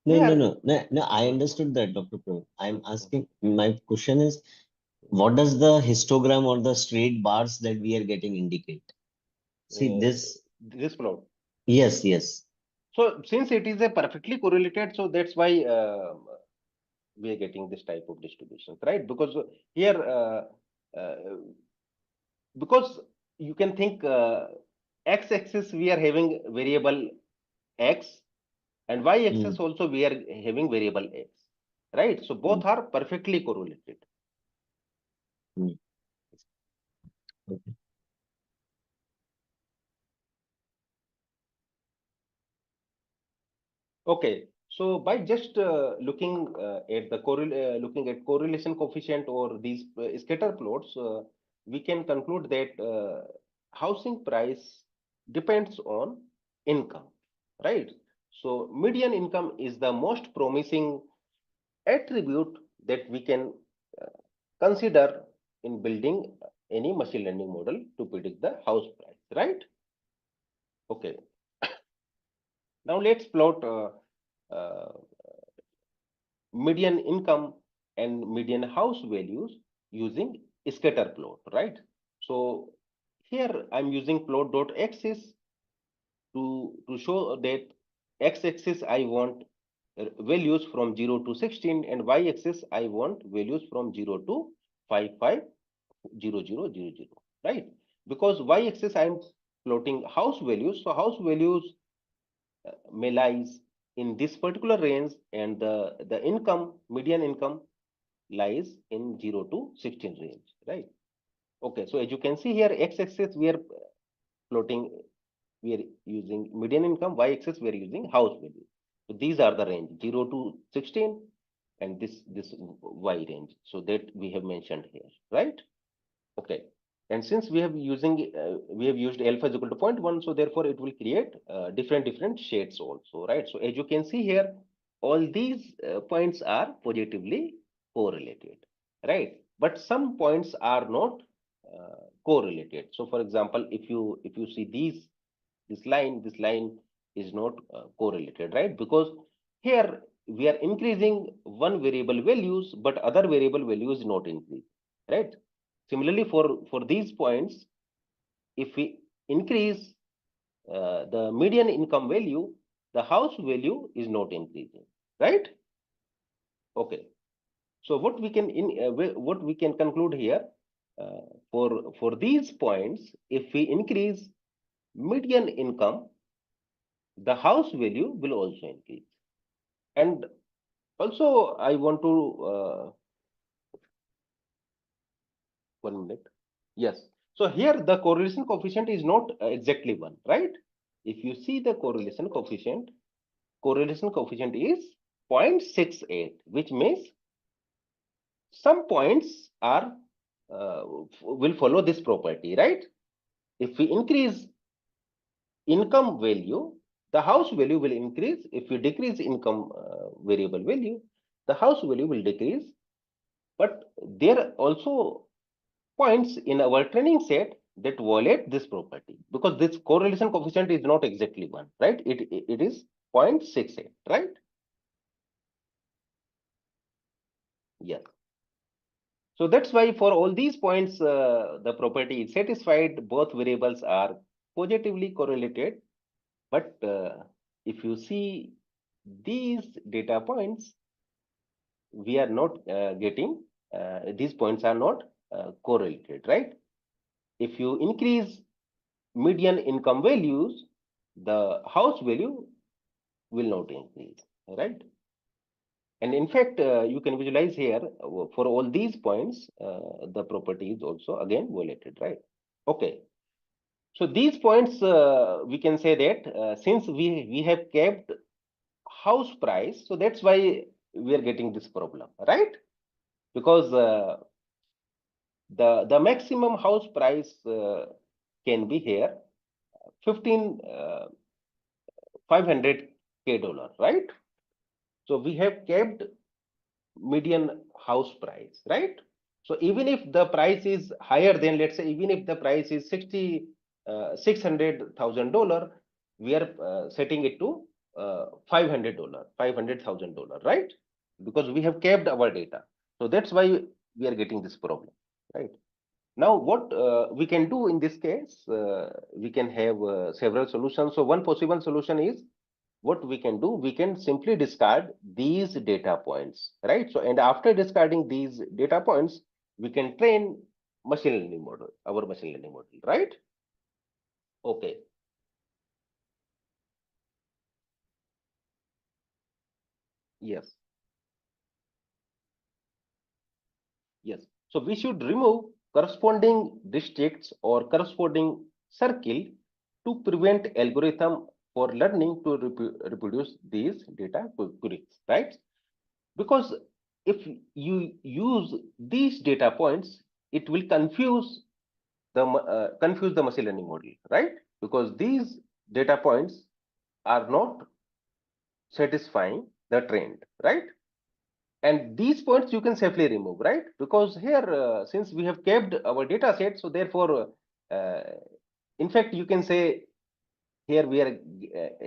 Speaker 2: No, no,
Speaker 1: here.
Speaker 2: no, no, no. I understood that, Dr. Pro. I'm asking. My question is, what does the histogram or the straight bars that we are getting indicate? See
Speaker 1: uh,
Speaker 2: this.
Speaker 1: this plot.
Speaker 2: Yes, yes.
Speaker 1: So since it is a perfectly correlated, so that's why we are getting this type of distributions, right? Because here, uh, because you can think x-axis we are having variable x and y-axis
Speaker 2: Mm,
Speaker 1: also we are having variable x, right? So
Speaker 2: mm,
Speaker 1: both are perfectly correlated.
Speaker 2: mm. Okay.
Speaker 1: Okay, so by just looking at the looking at correlation coefficient or these scatter plots, we can conclude that housing price depends on income, right? So median income is the most promising attribute that we can uh, consider in building any machine learning model to predict the house price, right? Okay, now let's plot uh, median income and median house values using scatter plot, right? So here I'm using plot.axis to show that x-axis I want values from 0 to 16 and y-axis I want values from 0 to 550000, right? Because y-axis I'm plotting house values, so house values may lies in this particular range and the income, median income lies in 0 to 16 range, right? Okay, so as you can see here, x-axis we are plotting, we are using median income, y-axis we are using house value. So these are the range 0 to 16 and this y range. So that we have mentioned here, right? Okay. And since we have used alpha is equal to 0.1, so therefore it will create different shades also, right? So as you can see here, all these points are positively correlated, right? But some points are not correlated. So for example, if you see this line is not correlated, right? Because here we are increasing one variable values, but other variable values not increase, right? Similarly, for these points, if we increase the median income value, the house value is not increasing, right? Okay. So what we can conclude here, for these points, if we increase median income, the house value will also increase. And also, I want to 1 minute. Yes. So here the correlation coefficient is not exactly 1, right? If you see the correlation coefficient is 0.68, which means some points are will follow this property, right? If we increase income value, the house value will increase. If we decrease income variable value, the house value will decrease. But there are also points in our training set that violate this property, because this correlation coefficient is not exactly 1, right? It is 0.68, right? Yes. So that's why for all these points, the property is satisfied. Both variables are positively correlated. But if you see these data points, we are not getting, these points are not correlated, right? If you increase median income values, the house value will not increase, right? And in fact, you can visualize here for all these points, the property is also again violated, right? Okay. So these points, we can say that since we have kept house price, so that's why we are getting this problem, right? Because the maximum house price can be here 500K dollar, right? So we have kept median house price, right? So even if the price is higher than, let's say, even if the price is $600,000, we are setting it to $500,000, right? Because we have kept our data. So that's why we are getting this problem, right? Now, what we can do in this case, we can have several solutions. So one possible solution is, what we can do, we can simply discard these data points, right? So, and after discarding these data points, we can train machine learning model, our machine learning model, right? Okay. Yes. Yes. So we should remove corresponding districts or corresponding circle to prevent algorithm for learning to reproduce these data queries, right? Because if you use these data points, it will confuse the machine learning model, right? Because these data points are not satisfying the trend, right? And these points you can safely remove, right? Because here, since we have kept our data set, so therefore, in fact, you can say here we are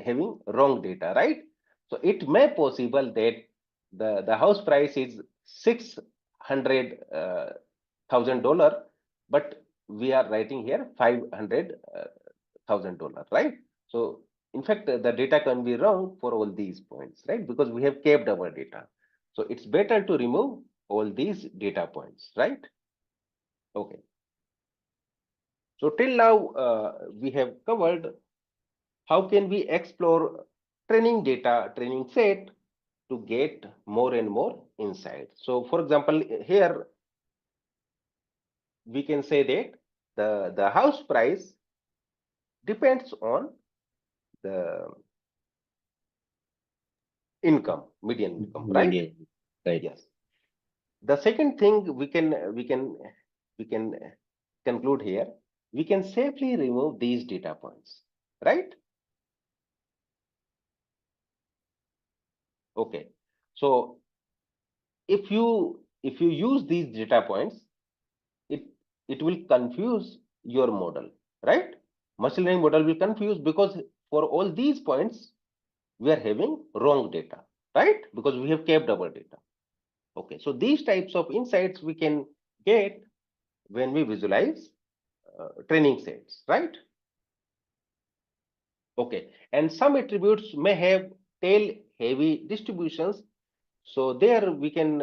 Speaker 1: having wrong data, right? So it may possible that the house price is $600,000, but we are writing here $500,000, right? So in fact, the data can be wrong for all these points, right? Because we have kept our data. So it's better to remove all these data points, right? Okay. So till now, we have covered how can we explore training data, training set to get more and more insight. So for example, here we can say that the house price depends on the income, median income, right?
Speaker 2: Median, right.
Speaker 1: Yes. The second thing we can conclude here, we can safely remove these data points, right? Okay. So if you use these data points, it will confuse your model, right? Machine learning model will confuse, because for all these points we are having wrong data, right? Because we have kept our data. Okay, so these types of insights we can get when we visualize training sets, right? Okay, and some attributes may have tail heavy distributions. So there we can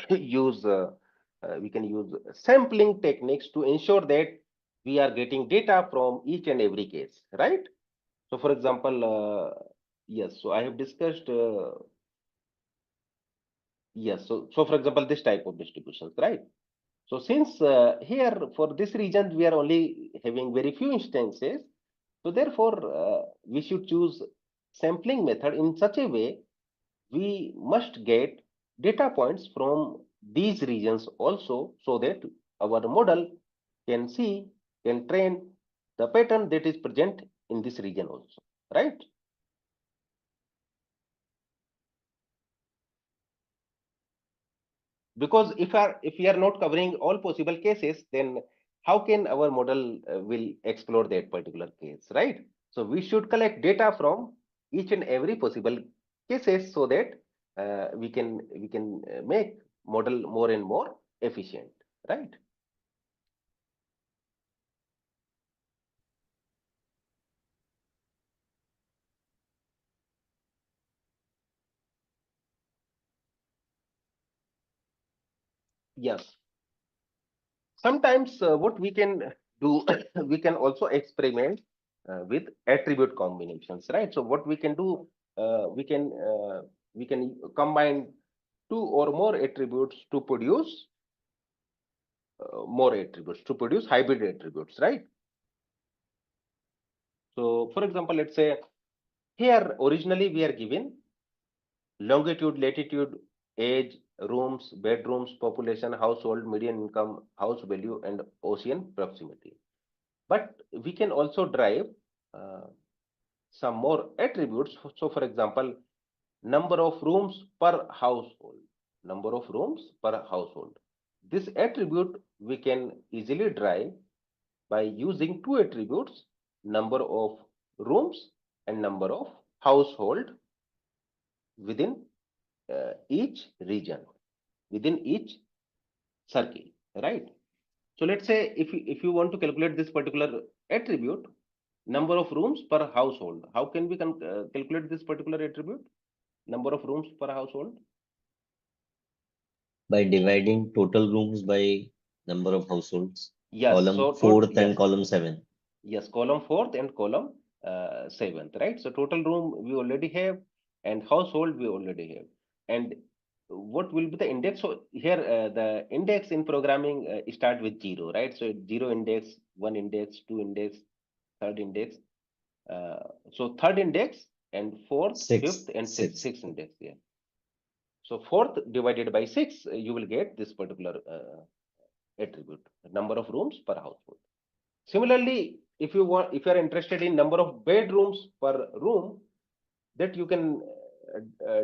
Speaker 1: use sampling techniques to ensure that we are getting data from each and every case, right? So for example, yes, so I have discussed, yes, so for example, this type of distributions, right? So since here for this region, we are only having very few instances, so therefore we should choose sampling method in such a way we must get data points from these regions also, so that our model can see, can train the pattern that is present in this region also, right? Because if we are not covering all possible cases, then how can our model will explore that particular case, right? So we should collect data from each and every possible cases, so that we can make model more and more efficient, right? Yes. Sometimes what we can do, we can also experiment with attribute combinations, right? So what we can do, we can combine two or more attributes to produce more attributes, to produce hybrid attributes, right? So for example, let's say here originally we are given longitude, latitude, age, rooms, bedrooms, population, household, median income, house value, and ocean proximity. But we can also drive uh, some more attributes. So for example, number of rooms per household, number of rooms per household. This attribute we can easily drive by using two attributes, number of rooms and number of household within each region, within each circle, right? So let's say if you want to calculate this particular attribute, number of rooms per household, how can we calculate this particular attribute, number of rooms per household?
Speaker 2: By dividing total rooms by number of households,
Speaker 1: Yes,
Speaker 2: column
Speaker 1: so
Speaker 2: fourth and
Speaker 1: yes,
Speaker 2: column 7.
Speaker 1: yes, column fourth and column seventh, right? So total room we already have, and household we already have. And what will be the index? So here the index in programming start with zero, right? So zero index, one index, two index, third index. So third index and fourth,
Speaker 2: Six,
Speaker 1: fifth, and
Speaker 2: six.
Speaker 1: sixth index. Yeah. So fourth divided by six, you will get this particular attribute, number of rooms per household. Similarly, if you are interested in number of bedrooms per room, that you can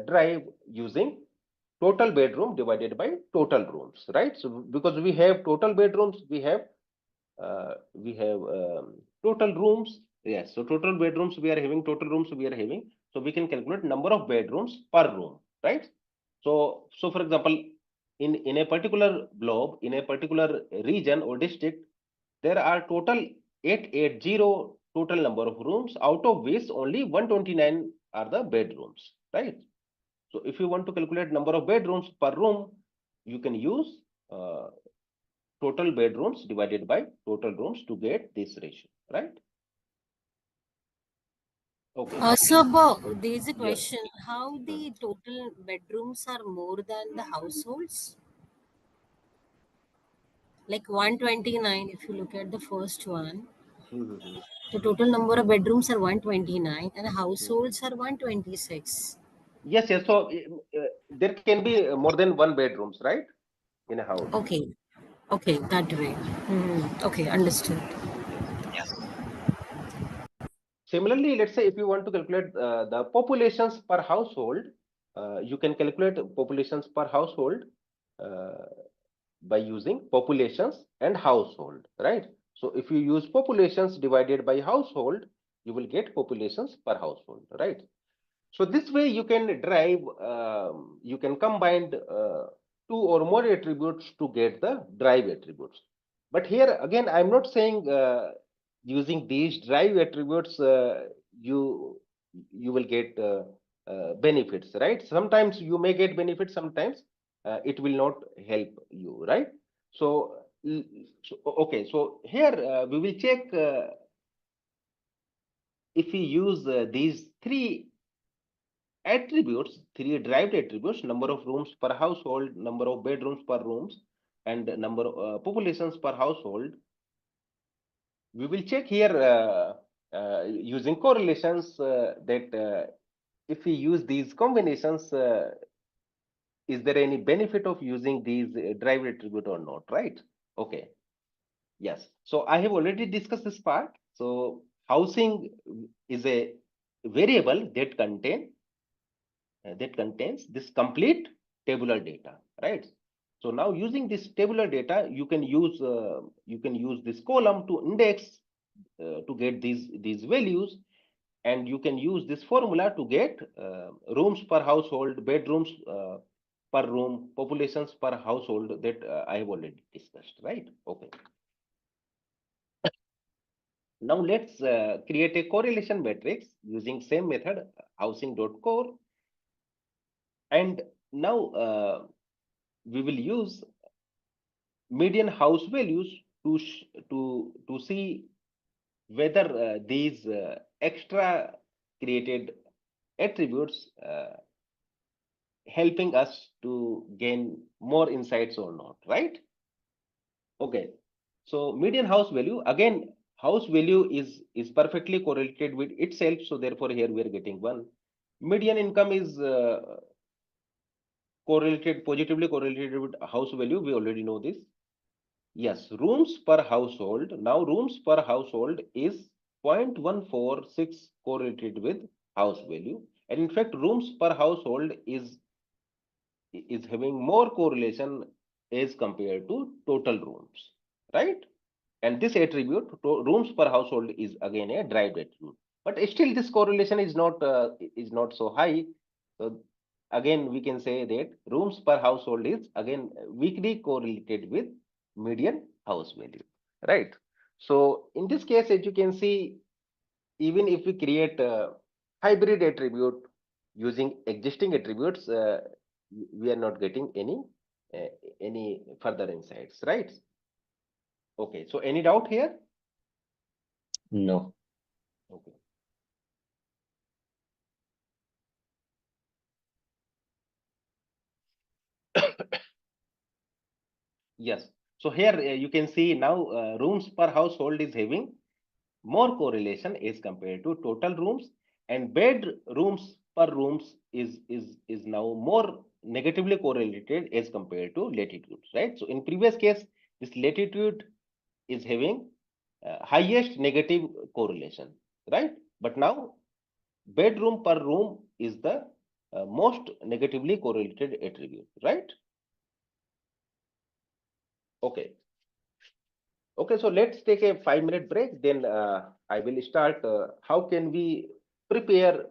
Speaker 1: drive using total bedroom divided by total rooms, right? So because we have total bedrooms, we have total rooms. Yes, so total bedrooms we are having, total rooms we are having. So we can calculate number of bedrooms per room, right? So for example, in a particular blob, in a particular region or district, there are total 880 total number of rooms, out of which only 129 are the bedrooms, right? So if you want to calculate number of bedrooms per room, you can use uh, total bedrooms divided by total rooms to get this ratio, right? Okay.
Speaker 3: There is a
Speaker 1: Yes.
Speaker 3: question: how
Speaker 1: Hmm.
Speaker 3: the total bedrooms are more than the households? Like 129, if you look at the first one,
Speaker 1: Hmm.
Speaker 3: the total number of bedrooms are 129 and
Speaker 1: Hmm.
Speaker 3: households are 126.
Speaker 1: Yes, yes. So there can be more than one bedrooms, right, in a house.
Speaker 3: Okay, okay, that way. Okay, understood.
Speaker 1: Yes. Similarly, let's say if you want to calculate the populations per household, you can calculate populations per household uh, by using populations and household, right? So if you use populations divided by household, you will get populations per household, right? So this way you can drive, you can combine two or more attributes to get the drive attributes. But here again, I'm not saying using these drive attributes you you will get benefits, right? Sometimes you may get benefits, sometimes it will not help you, right? So, okay, so here we will check if we use these three attributes, three derived attributes, number of rooms per household, number of bedrooms per rooms, and number of populations per household, we will check here using correlations that if we use these combinations, is there any benefit of using these derived attribute or not, right? Okay. Yes. So I have already discussed this part. So housing is a variable that contains this complete tabular data, right? So now using this tabular data, you can use this column to index to get these values, and you can use this formula to get rooms per household, bedrooms per room, populations per household that I have already discussed, right? Okay. Now let's create a correlation matrix using same method, housing.core, and now we will use median house values to see whether these extra created attributes helping us to gain more insights or not, right? Okay. So median house value, again, house value is perfectly correlated with itself. So therefore here we are getting one. Median income is positively correlated with house value. We already know this. Yes, rooms per household. Now rooms per household is 0.146 correlated with house value. And in fact, rooms per household is having more correlation as compared to total rooms, right? And this attribute, rooms per household, is again a derived attribute. But still, this correlation is not so high. So again, we can say that rooms per household is again weakly correlated with median house value, right? So in this case, as you can see, even if we create a hybrid attribute using existing attributes, we are not getting uh, any further insights, right? Okay, so any doubt here?
Speaker 2: No.
Speaker 1: Okay. Yes. So here you can see now rooms per household is having more correlation as compared to total rooms, and bedrooms per rooms is now more negatively correlated as compared to latitudes, right? So in previous case, this latitude is having highest negative correlation, right? But now bedroom per room is the most negatively correlated attribute, right? Okay. Okay, so let's take a 5-minute break. Then I will start. How can we prepare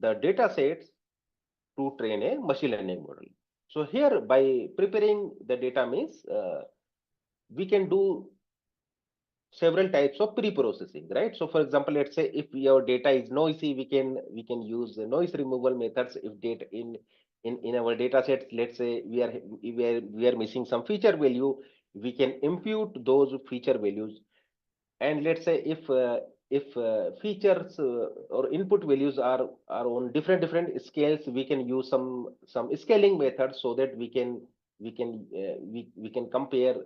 Speaker 1: the data sets to train a machine learning model? So here, by preparing the data means we can do several types of pre-processing, right? So for example, let's say if your data is noisy, we can use the noise removal methods. If data in our data sets, let's say we are missing some feature value, we can impute those feature values. And let's say if features or input values are on different scales, we can use some scaling methods so that we can compare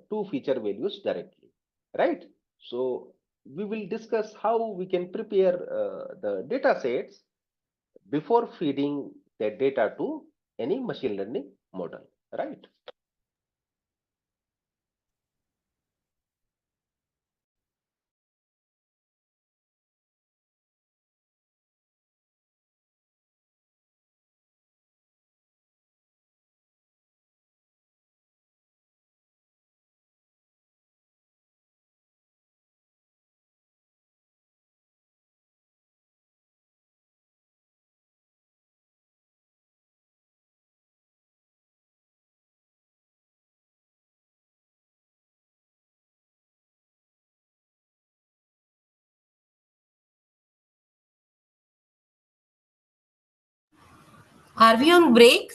Speaker 1: two feature values directly, right? So we will discuss how we can prepare the data sets before feeding that data to any machine learning model, right?
Speaker 3: Are we on break?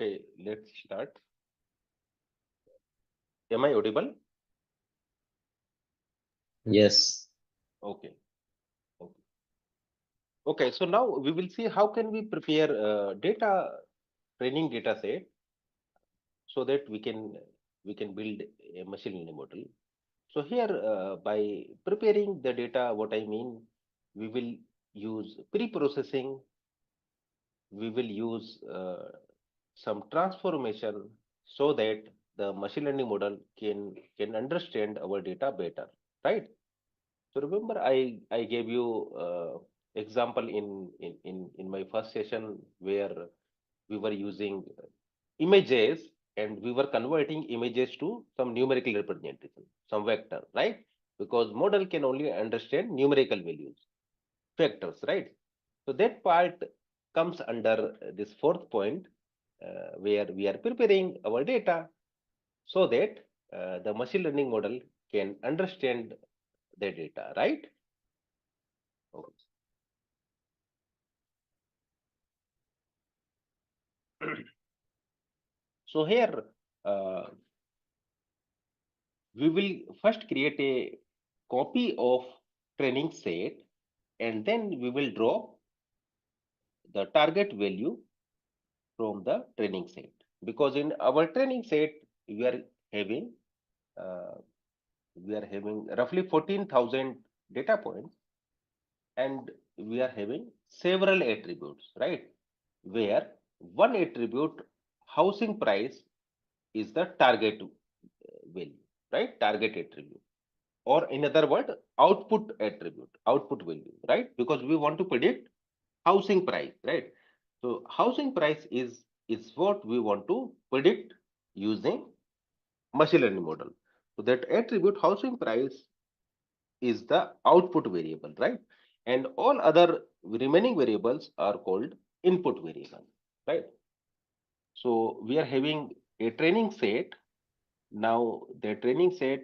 Speaker 1: Okay, let's start. Am I audible?
Speaker 2: Yes.
Speaker 1: Okay. Okay. Okay. So now we will see how can we prepare training data set so that we can build a machine learning model. So here, by preparing the data, what I mean, we will use pre-processing, we will use some transformation so that the machine learning model can understand our data better, right? So remember, I gave you example in my first session where we were using images and we were converting images to some numerical representation, some vector, right? Because model can only understand numerical values, vectors, right? So that part comes under this fourth point where we are preparing our data so that the machine learning model can understand the data, right? Okay. So here uh, we will first create a copy of training set and then we will draw the target value from the training set, because in our training set we are having uh, roughly 14,000 data points and we are having several attributes, right? Where one attribute, housing price, is the target value, right? Target attribute, or in other word, output attribute, output value, right? Because we want to predict housing price, right? So housing price is what we want to predict using machine learning model. So that attribute housing price is the output variable, right? And all other remaining variables are called input variable, right? So we are having a training set. Now the training set,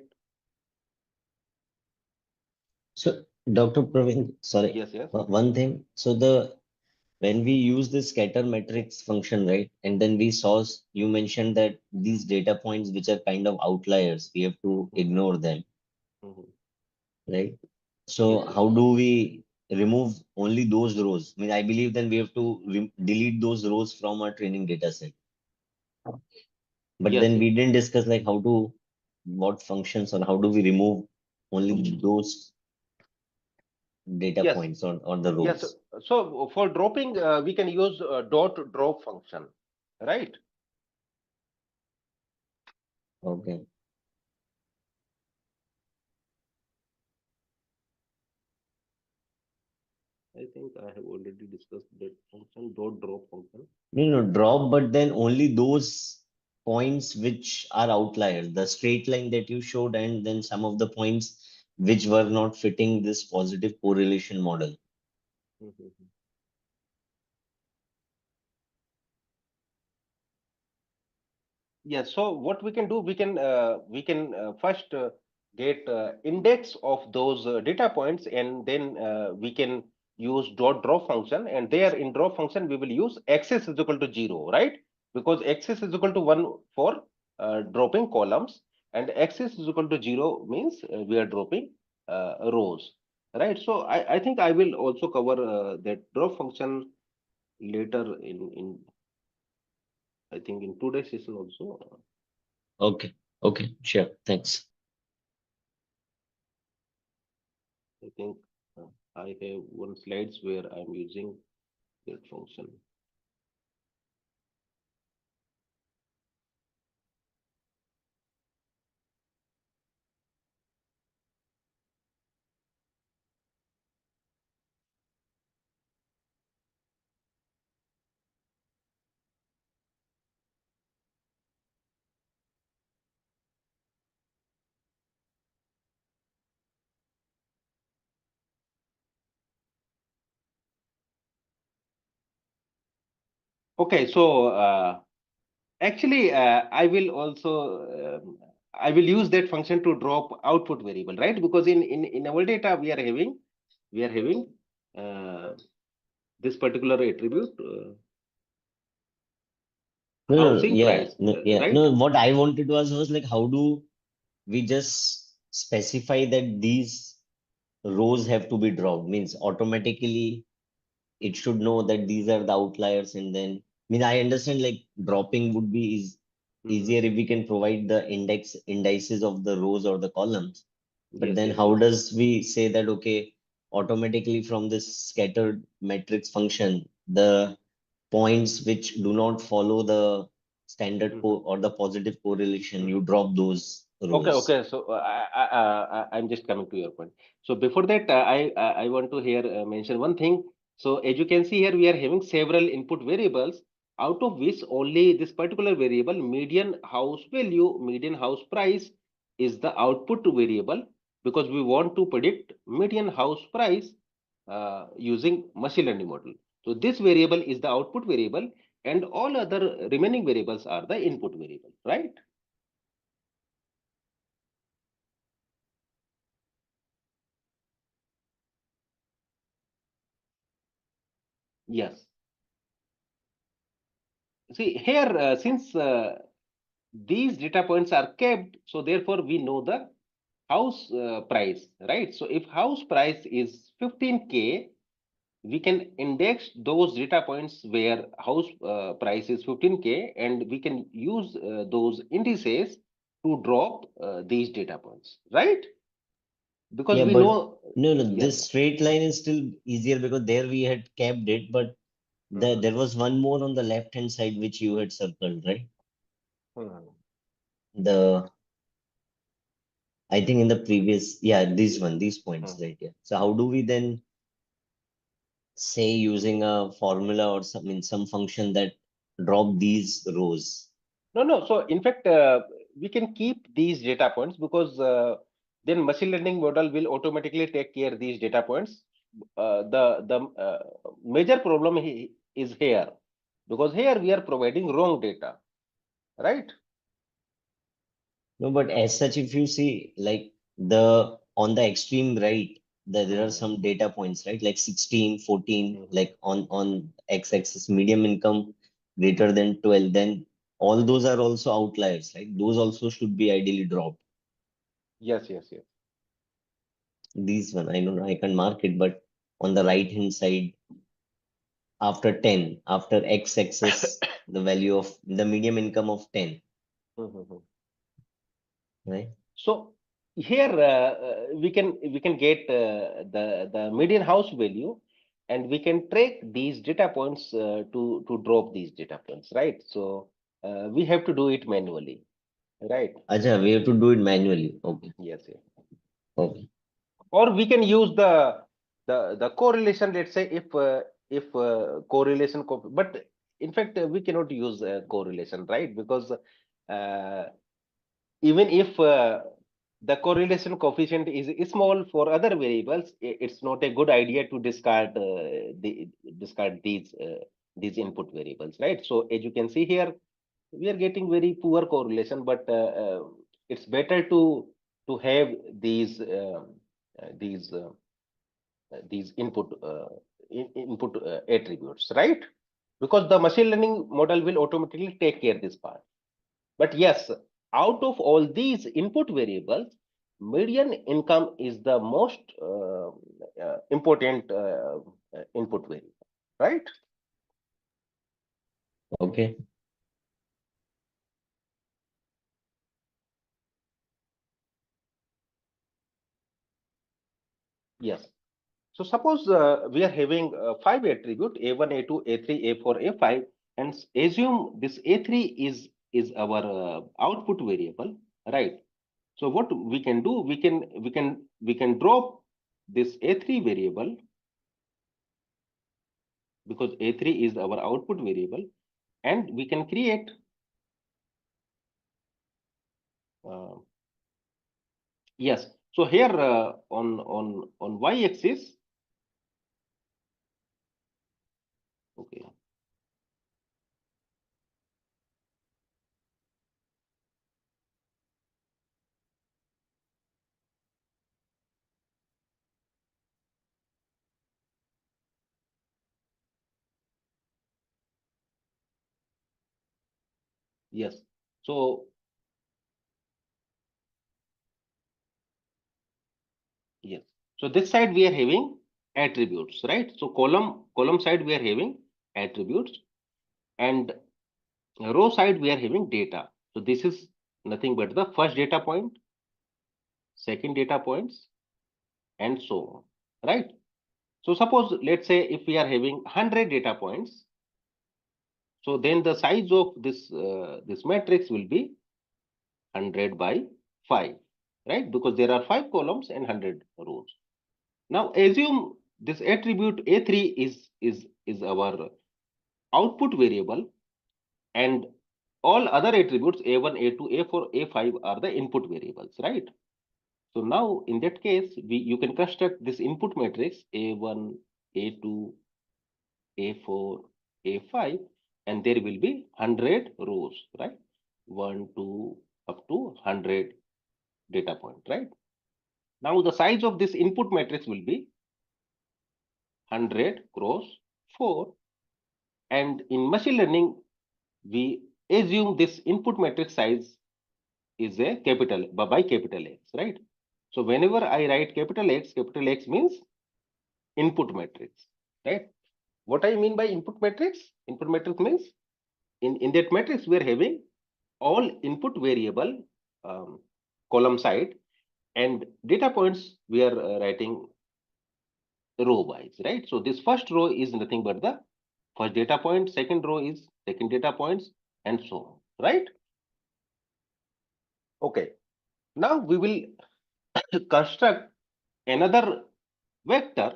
Speaker 2: So, Dr. Praveen, sorry,
Speaker 1: yes, yes.
Speaker 2: one thing. So when we use this scatter matrix function, right, and then we saw you mentioned that these data points which are kind of outliers, we have to ignore them,
Speaker 1: Mhm.
Speaker 2: right?
Speaker 1: Yes,
Speaker 2: So
Speaker 1: yes.
Speaker 2: how do we remove only those rows? I mean, I believe then we have to delete those rows from our training data set. But
Speaker 1: Yes,
Speaker 2: then
Speaker 1: yes.
Speaker 2: we didn't discuss like what functions or how do we remove only those data
Speaker 1: Yes,
Speaker 2: points or the
Speaker 1: yes.
Speaker 2: rows.
Speaker 1: So for dropping, we can use dot drop function, right?
Speaker 2: Okay.
Speaker 1: I think I have already discussed that function, dot drop function.
Speaker 2: Drop, but then only those points which are outliers, the straight line that you showed, and then some of the points which were not fitting this positive correlation model.
Speaker 1: Mhm. Yes. So what we can do, we can first get index of those data points, and then we can use dot drop function. And there in drop function we will use axis is equal to 0, right? Because axis is equal to 1 for dropping columns, and axis is equal to 0 means we are dropping rows, right? So I think I will also cover that drop function later in I think in today's session also.
Speaker 2: Okay. Okay. Sure. Thanks.
Speaker 1: I think I have one slides where I'm using that function. Okay, so actually I will use that function to drop output variable, right? Because in our data we are having uh, this particular attribute. housing price, right?
Speaker 2: No, what I wanted to ask was like, how do we just specify that these rows have to be dropped? Means automatically it should know that these are the outliers, and then I understand like dropping would be easier if we can provide the indices of the rows or the columns. But
Speaker 1: Yes,
Speaker 2: then
Speaker 1: yes,
Speaker 2: how
Speaker 1: yes.
Speaker 2: does we say that okay, automatically from this scattered matrix function, the points which do not follow the standard
Speaker 1: Mhm.
Speaker 2: or the positive correlation, you drop those
Speaker 1: Okay,
Speaker 2: rows?
Speaker 1: okay. So I'm just coming to your point. So before that, I want to here mention one thing. So as you can see here, we are having several input variables, out of which only this particular variable, median house value, median house price, is the output variable, because we want to predict median house price using machine learning model. So this variable is the output variable, and all other remaining variables are the input variable, right? Yes. See here, since these data points are kept, so therefore we know the house price, right? So if house price is 15K, we can index those data points where house price is 15K, and we can use those indices to drop these data points, right? Because
Speaker 2: Yeah,
Speaker 1: we
Speaker 2: but
Speaker 1: know,
Speaker 2: no,
Speaker 1: yes.
Speaker 2: this straight line is still easier because there we had capped it, but
Speaker 1: Mhm,
Speaker 2: there was one more on the left hand side which you had circled, right?
Speaker 1: mhm,
Speaker 2: The I think in the previous, yeah, these points,
Speaker 1: mhm.
Speaker 2: right? Yeah. So how do we then say using a formula or some function that drop these rows?
Speaker 1: No, no. So in fact, we can keep these data points, because then machine learning model will automatically take care these data points. The major problem is here, because here we are providing wrong data, right?
Speaker 2: No, but as such, if you see like the on the extreme right, there are
Speaker 1: Mhm,
Speaker 2: some data points, right? Like 16, 14,
Speaker 1: mhm.
Speaker 2: like on x-axis, medium income greater than 12, then all those are also outliers, right? Those also should be ideally dropped.
Speaker 1: Yes, yes, yes.
Speaker 2: These one, I don't know, I can mark it, but on the right hand side, after 10, after x-axis, the value of the medium income of 10,
Speaker 1: Mhm.
Speaker 2: right?
Speaker 1: So here we can get the median house value, and we can track these data points to drop these data points, right? So we have to do it manually, right?
Speaker 2: Acha, we have to do it manually. Okay,
Speaker 1: Yes, yes.
Speaker 2: okay.
Speaker 1: Or we can use the correlation. Let's say if correlation, but in fact we cannot use correlation, right? Because even if the correlation coefficient is small for other variables, it's not a good idea to discard these input variables, right? So as you can see here, we are getting very poor correlation, but it's better to have these input attributes, right? Because the machine learning model will automatically take care this part. But yes, out of all these input variables, median income is the most important input variable, right?
Speaker 2: Okay.
Speaker 1: Yes. So suppose we are having five attribute A1, A2, A3, A4, A5, and assume this A3 is our output variable, right? So what we can do, we can drop this A3 variable, because A3 is our output variable, and we can create uh, yes. So here on y-axis, okay. Yes. So yes. So this side we are having attributes, right? So column side we are having attributes, and row side we are having data. So this is nothing but the first data point, second data points, and so on, right? So suppose, let's say if we are having 100 data points, so then the size of this matrix will be 100 by 5, right? Because there are 5 columns and 100 rows. Now assume this attribute A3 is our output variable, and all other attributes A1, A2, A4, A5 are the input variables, right? So now in that case, you can construct this input matrix A1, A2, A4, A5, and there will be 100 rows, right? 1, 2, up to 100 data point, right? Now the size of this input matrix will be 100 cross 4. And in machine learning, we assume this input matrix size is a capital by capital X, right? So whenever I write capital X means input matrix, right? What I mean by input matrix? Input matrix means in that matrix we are having all input variable column side, and data points we are writing row wise, right? So this first row is nothing but the first data point, second row is second data points, and so on, right? Okay. Now we will construct another vector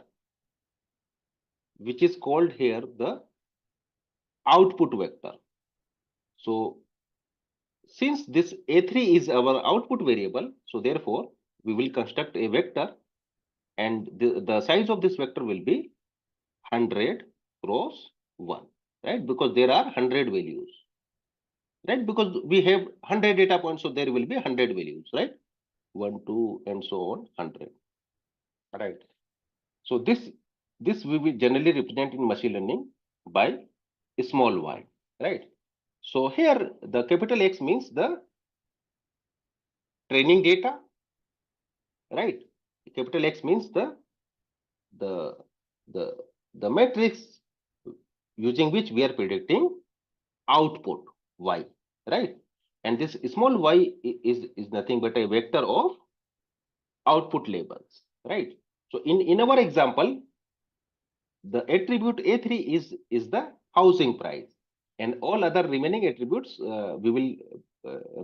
Speaker 1: which is called here the output vector. So since this A3 is our output variable, so therefore we will construct a vector, and the size of this vector will be 100 cross 1, right? Because there are 100 values, right? Because we have 100 data points, so there will be 100 values, right? 1, 2, and so on, 100, right? So this we will generally represent in machine learning by small y, right? So here the capital X means the training data, right? Capital X means the the the matrix using which we are predicting output y, right? And this small y is nothing but a vector of output labels, right? So in our example, the attribute A3 is the housing price, and all other remaining attributes we will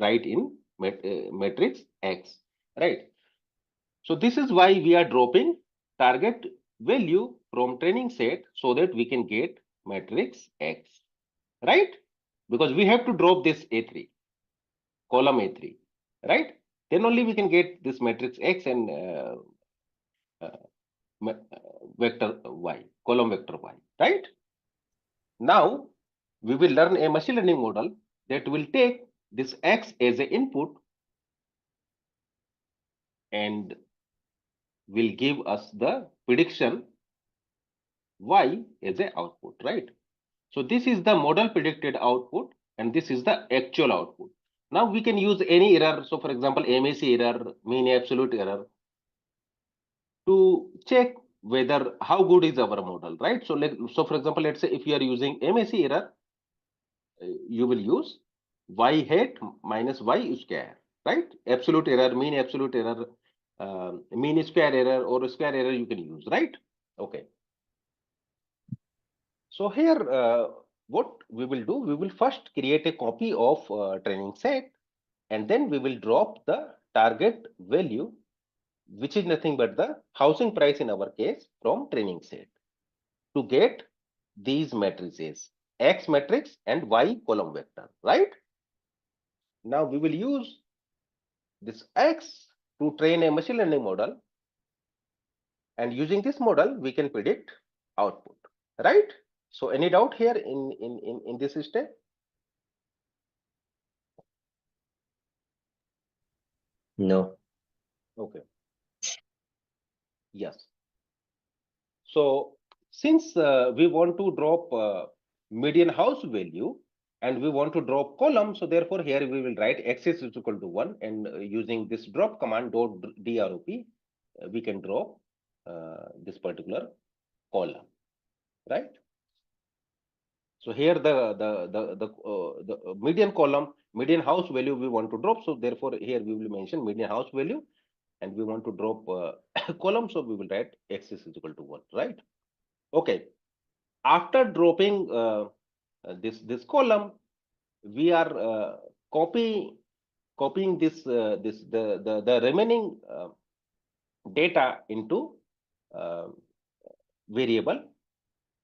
Speaker 1: write in matrix X, right? So this is why we are dropping target value from training set so that we can get matrix X, right? Because we have to drop this A3, column A3, right? Then only we can get this matrix X and vector Y, column vector Y, right? Now we will learn a machine learning model that will take this X as an input and will give us the prediction Y as an output, right? So this is the model predicted output, and this is the actual output. Now we can use any error. So for example, MAC error, mean absolute error, to check whether how good is our model, right? So for example, let's say if you are using MAC error, you will use y hat minus y square, right? Absolute error, mean absolute error, mean square error, or square error you can use, right? Okay. So here, what we will do, we will first create a copy of training set, and then we will drop the target value, which is nothing but the housing price in our case, from training set to get these matrices, X matrix and Y column vector, right? Now we will use this X to train a machine learning model, and using this model we can predict output, right? So any doubt here in this step?
Speaker 2: No.
Speaker 1: Okay. Yes. So since we want to drop median house value, and we want to drop column. So therefore here we will write x is equal to 1, and using this drop command dot drop, we can drop this particular column, right? So here the median column, median house value we want to drop. So therefore here we will mention median house value, and we want to drop column. So we will write x is equal to 1, right? Okay. After dropping this column, we are copying the remaining data into uh, variable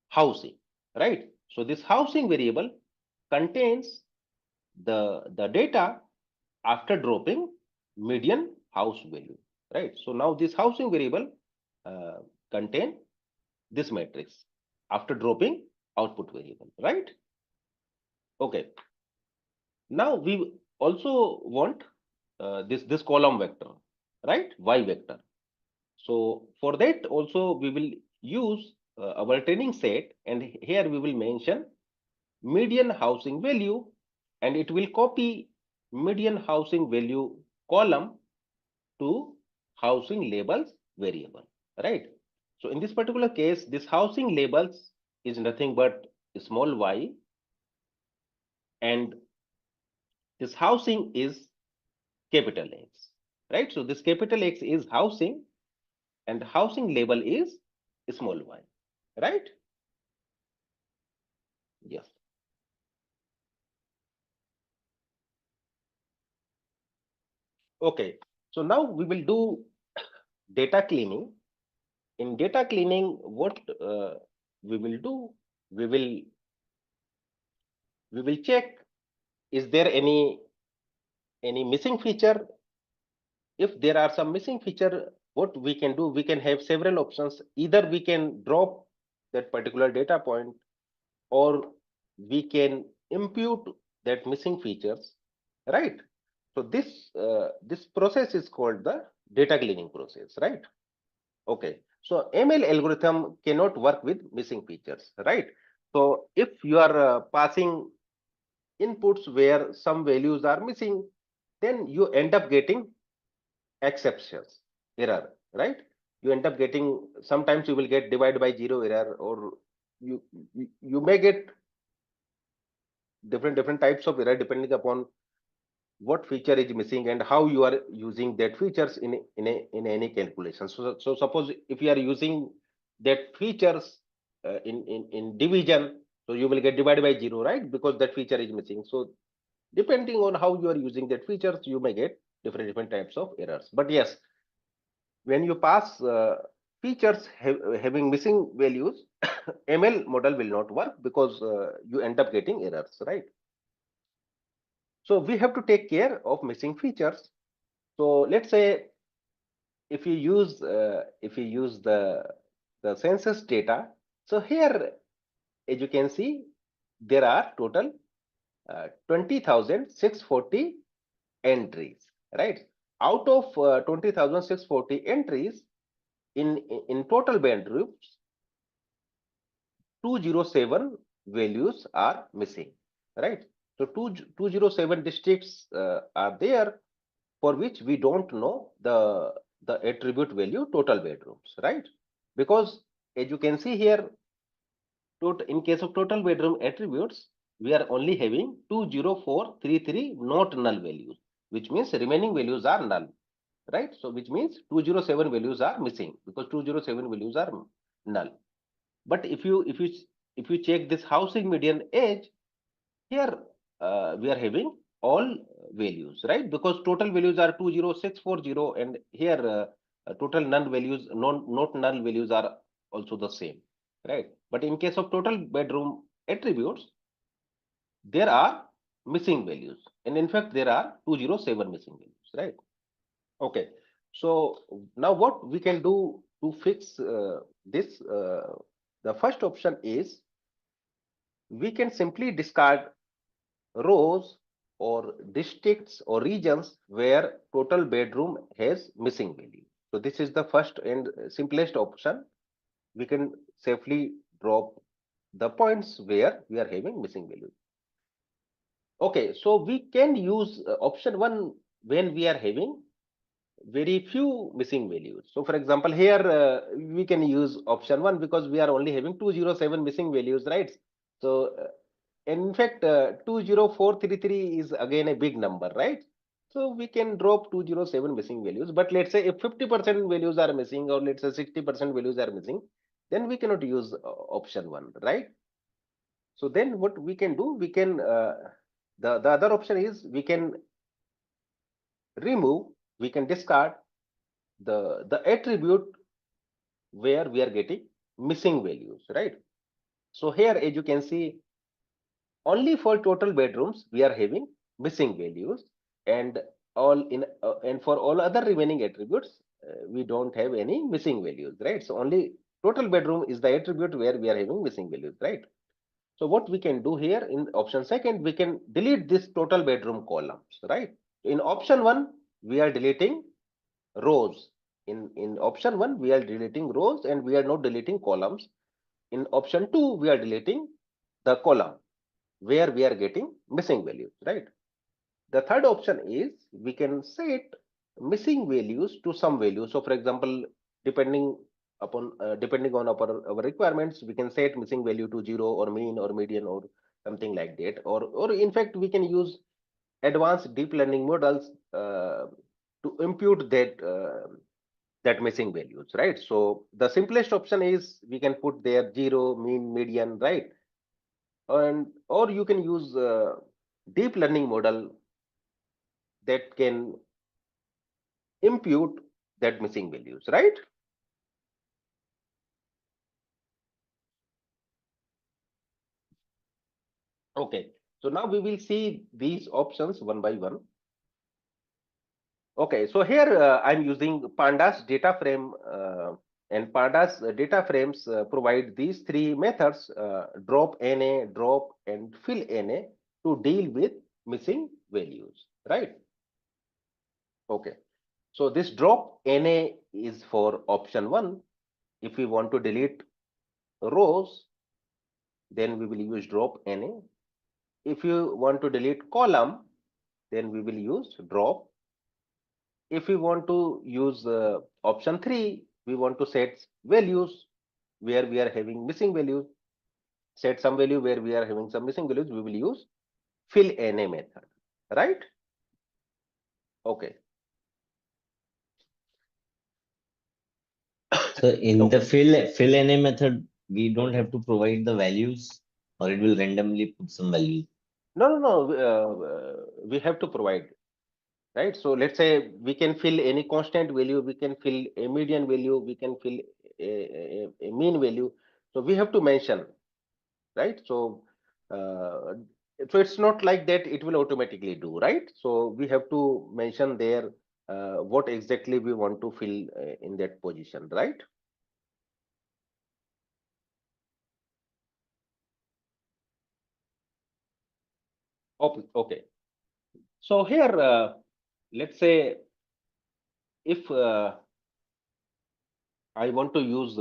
Speaker 1: housing, right? So this housing variable contains the data after dropping median house value, right? So now this housing variable uh, contain this matrix after dropping output variable, right? Okay. Now we also want this column vector, right? Y vector. So for that also we will use our training set, and here we will mention median housing value, and it will copy median housing value column to housing labels variable, right? So in this particular case, this housing labels is nothing but small y, and this housing is capital X, right? So this capital X is housing, and housing label is small y, right? Yes. Okay. So now we will do data cleaning. In data cleaning, what we will do, we will check, is there any missing feature? If there are some missing feature, what we can do, we can have several options. Either we can drop that particular data point, or we can impute that missing features, right? So this process is called the data cleaning process, right? Okay. So ML algorithm cannot work with missing features, right? So if you are passing inputs where some values are missing, then you end up getting exceptions, error, right? You end up getting, sometimes you will get divide by zero error, or you may get different types of error depending upon what feature is missing and how you are using that features in any calculation. So suppose if you are using that features in division, so you will get divided by zero, right? Because that feature is missing. So depending on how you are using that features, you may get different types of errors. But yes, when you pass features having missing values, ML model will not work, because you end up getting errors, right? So we have to take care of missing features. So let's say if you use the census data, so here, as you can see, there are total 20,640 entries, right? Out of 20,640 entries, in total bedrooms, 207 values are missing, right? So 207 districts are there, for which we don't know the attribute value total bedrooms, right? Because as you can see here, in case of total bedroom attributes, we are only having 20433 not null values, which means remaining values are null, right? So which means 207 values are missing, because 207 values are null. But if you check this housing median age, here we are having all values, right? Because total values are 20640, and here total null values, not null values are also the same, right? But in case of total bedroom attributes, there are missing values, and in fact there are 207 missing values, right? Okay. So now what we can do to fix this? The first option is, we can simply discard rows or districts or regions where total bedroom has missing value. So this is the first and simplest option. We can safely drop the points where we are having missing value. Okay, so we can use option 1 when we are having very few missing values. So for example, here we can use option 1 because we are only having 207 missing values, right? So in fact, 20433 is again a big number, right? So we can drop 207 missing values. But let's say if 50% values are missing, or let's say 60% values are missing, then we cannot use option 1, right? So then what we can do, we can the other option is we can remove, we can discard the attribute where we are getting missing values, right? So here, as you can see, only for total bedrooms we are having missing values, and for all other remaining attributes we don't have any missing values, right? So only total bedroom is the attribute where we are having missing values, right? So what we can do here in option second, we can delete this total bedroom columns, right? In option 1 we are deleting rows. In option 1 we are deleting rows and we are not deleting columns. In option 2 we are deleting the column where we are getting missing values, right? The third option is we can set missing values to some value. So for example, depending on our requirements, we can set missing value to 0 or mean or median or something like that. Or in fact, we can use advanced deep learning models to impute that missing values, right? So the simplest option is we can put there 0, mean, median, right? And or you can use deep learning model that can impute that missing values, right? Okay, so now we will see these options one by one. Okay, so here I'm using Pandas data frame, and Pandas data frames provide these three methods: drop NA, drop, and fill NA to deal with missing values, right? Okay, so this drop NA is for option 1. If we want to delete rows, then we will use drop NA. If you want to delete column, then we will use drop. If we want to use option 3, we want to set values where we are having missing values, set some value where we are having some missing values, we will use fill NA method, right? Okay.
Speaker 2: So in
Speaker 1: Okay.
Speaker 2: the fill NA method, we don't have to provide the values, or it will randomly put some values.
Speaker 1: No. We have to provide, right? So let's say we can fill any constant value, we can fill a median value, we can fill a mean value. So we have to mention, right? So it's not like that it will automatically do, right? So we have to mention there what exactly we want to fill in that position, right? Okay. So here, let's say if I want to use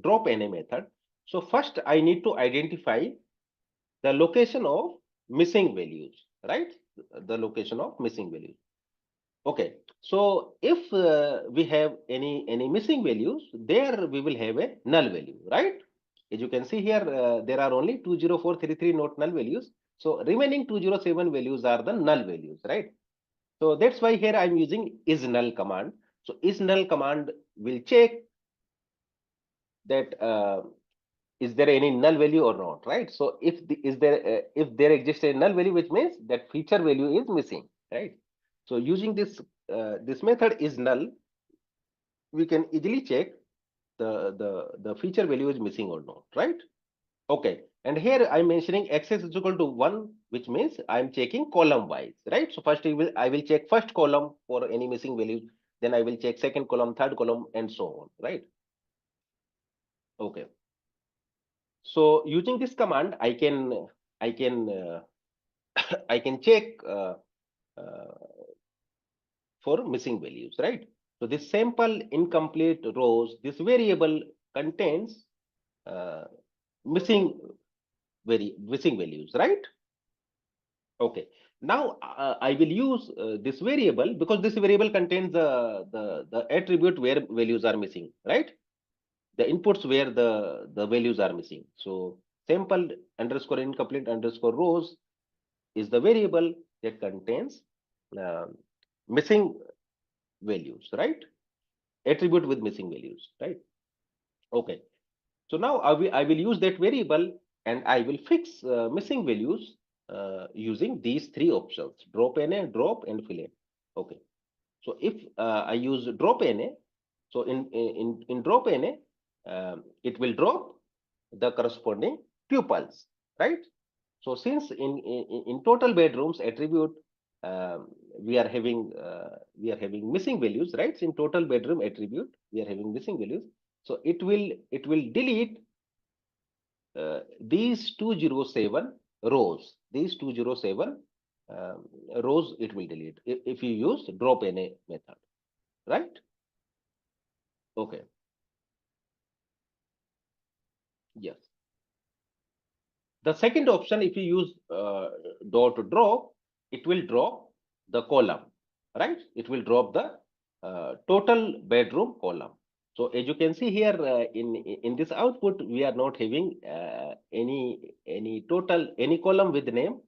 Speaker 1: drop NA method. So first I need to identify the location of missing values, right? The location of missing values. Okay, so if we have any missing values, there we will have a null value, right? As you can see here, there are only 20433 not null values. So remaining 207 values are the null values, right? So that's why here I'm using is null command. So is null command will check that is there any null value or not, right? So if there exists a null value, which means that feature value is missing, right? So using this method is null, we can easily check the feature value is missing or not, right? Okay, and here I'm mentioning access is equal to 1, which means I'm checking column wise, right? So first I will check first column for any missing values, then I will check second column, third column, and so on, right? Okay. So using this command, I can I can check uh, for missing values, right? So this sample incomplete rows, this variable contains uh, missing values, right? Okay. Now I will use this variable because this variable contains the attribute where values are missing, right? The inputs where the values are missing. So sample underscore incomplete underscore rows is the variable that contains uh, missing values, right? Attribute with missing values, right? Okay. So now I will use that variable and I will fix missing values using these three options: drop NA, drop, and fill in. Okay. So if I use drop NA, so in drop NA, it will drop the corresponding tuples, right? So since in total bedrooms attribute we are having missing values, right? So in total bedroom attribute we are having missing values. So it will delete these 207 rows. These 207 rows it will delete if you use drop NA method, right? Okay. Yes. The second option, if you use dot drop, it will drop the column, right? It will drop the total bedroom column. So as you can see here in this output, we are not having any column with the name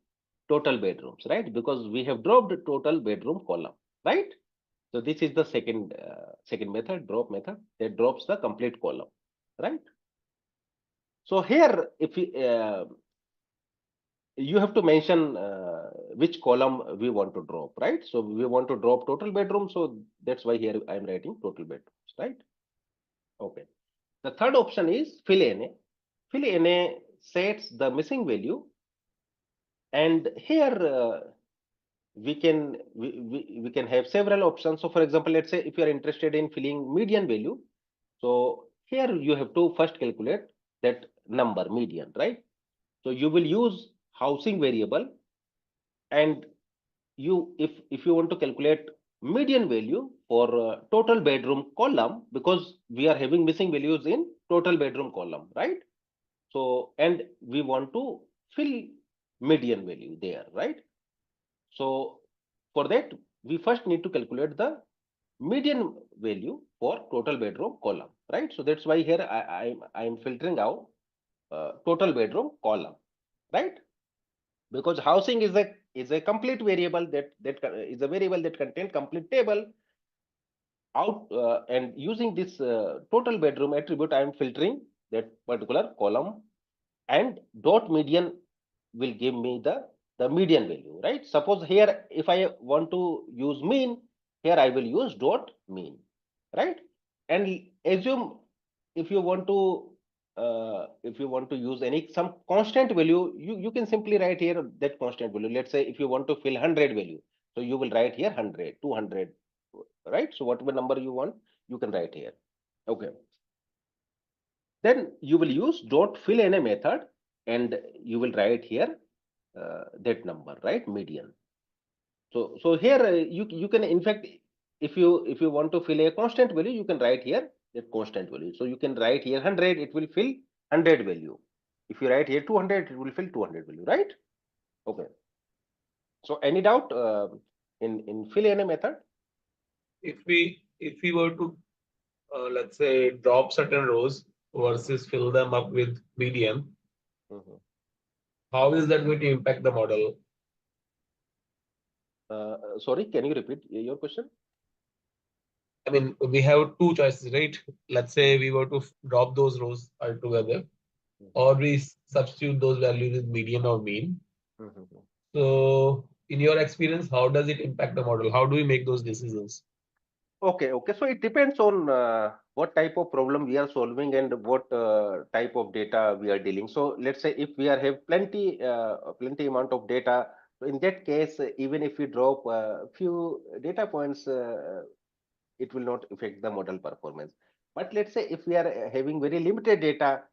Speaker 1: total bedrooms, right? Because we have dropped total bedroom column, right? So this is the second method, drop method, that drops the complete column, right? So here, if you have to mention which column we want to drop, right? So we want to drop total bedroom, so that's why here I am writing total bedrooms, right? Okay. The third option is fill NA. Fill NA sets the missing value, and here we can have several options. So for example, let's say if you are interested in filling median value, so here you have to first calculate that number median, right? So you will use housing variable, and if you want to calculate median value for total bedroom column, because we are having missing values in total bedroom column, right? So and we want to fill median value there, right? So for that we first need to calculate the median value for total bedroom column, right? So that's why here I am filtering out total bedroom column, right? Because housing is a complete variable that is a variable that contains complete table out, and using this total bedroom attribute I am filtering that particular column, and dot median will give me the median value, right? Suppose here if I want to use mean, here I will use dot mean, right? And assume if you want to use some constant value, you can simply write here that constant value. Let's say if you want to fill 100 value, so you will write here 100, 200, right? So whatever number you want, you can write here. Okay. Then you will use dot fill in a method, and you will write here that number, right? Median. So here you can, in fact, if you want to fill a constant value, you can write here that constant value. So you can write here 100, it will fill 100 value. If you write here 200, it will fill 200 value, right? Okay. So any doubt in fill in a method?
Speaker 4: If we were to let's say drop certain rows versus fill them up with median,
Speaker 1: Mhm.
Speaker 4: how is that going to impact the model?
Speaker 1: Sorry, can you repeat your question?
Speaker 4: I mean, we have two choices, right? Let's say we were to drop those rows altogether, or we substitute those values with median or mean.
Speaker 1: Mhm.
Speaker 4: So, in your experience, how does it impact the model? How do we make those decisions?
Speaker 1: Okay. So it depends on what type of problem we are solving and what type of data we are dealing. So let's say if we are have plenty amount of data, so in that case, even if we drop a few data points, it will not affect the model performance. But let's say if we are having very limited data,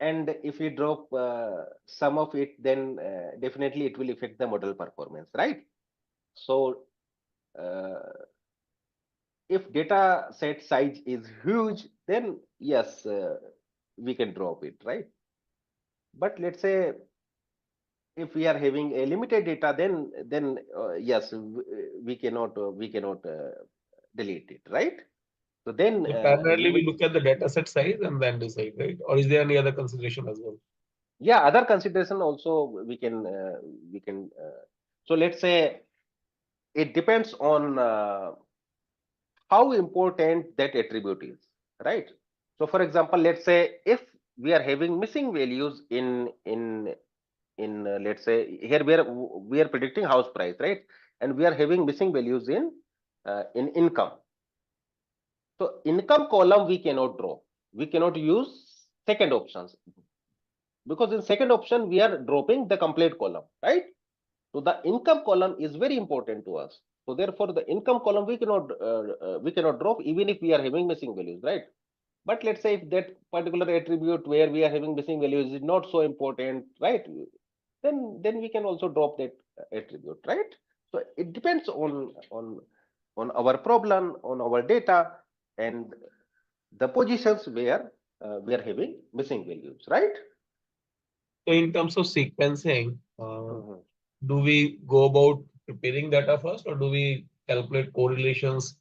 Speaker 1: and if we drop some of it, then definitely it will affect the model performance, right? So if data set size is huge, then yes, we can drop it, right? But let's say if we are having a limited data, then yes, we cannot delete it, right? So then
Speaker 4: So
Speaker 1: we
Speaker 4: primarily we
Speaker 1: will,
Speaker 4: look at the data set size and then decide, right? Or is there any other consideration as well?
Speaker 1: yeah, other consideration also we can so let's say it depends on how important that attribute is, right? So for example, let's say if we are having missing values in let's say here we are predicting house price, right? And we are having missing values in income. So income column we cannot draw. We cannot use second options, because in second option we are dropping the complete column, right? So the income column is very important to us. So therefore, the income column we cannot drop even if we are having missing values, right? But let's say if that particular attribute where we are having missing values is not so important, right? Then we can also drop that attribute, right? So it depends on our problem, on our data, and the positions where we are having missing values, right?
Speaker 4: So in terms of sequencing,
Speaker 1: Mhm.
Speaker 4: do we go about preparing data first, or do we calculate correlations,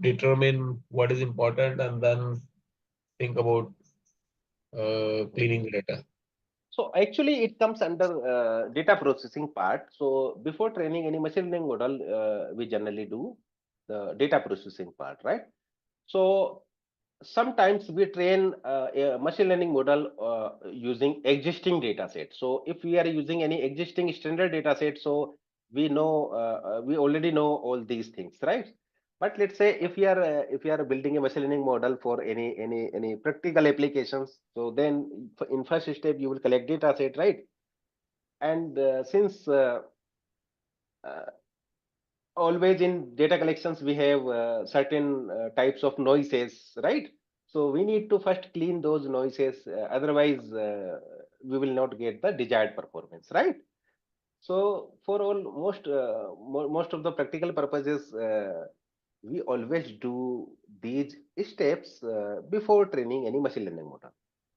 Speaker 4: determine what is important, and then think about cleaning the data?
Speaker 1: So actually, it comes under data processing part. So before training any machine learning model, we generally do the data processing part, right? So sometimes we train a machine learning model using existing data set. So if we are using any existing standard data set, so we already know all these things, right? But let's say if you are building a machine learning model for any practical applications, so then in first step you will collect data set, right? And since uh, always in data collections we have certain types of noises, right? So we need to first clean those noises, otherwise we will not get the desired performance, right? So for all most of the practical purposes, we always do these steps before training any machine learning model,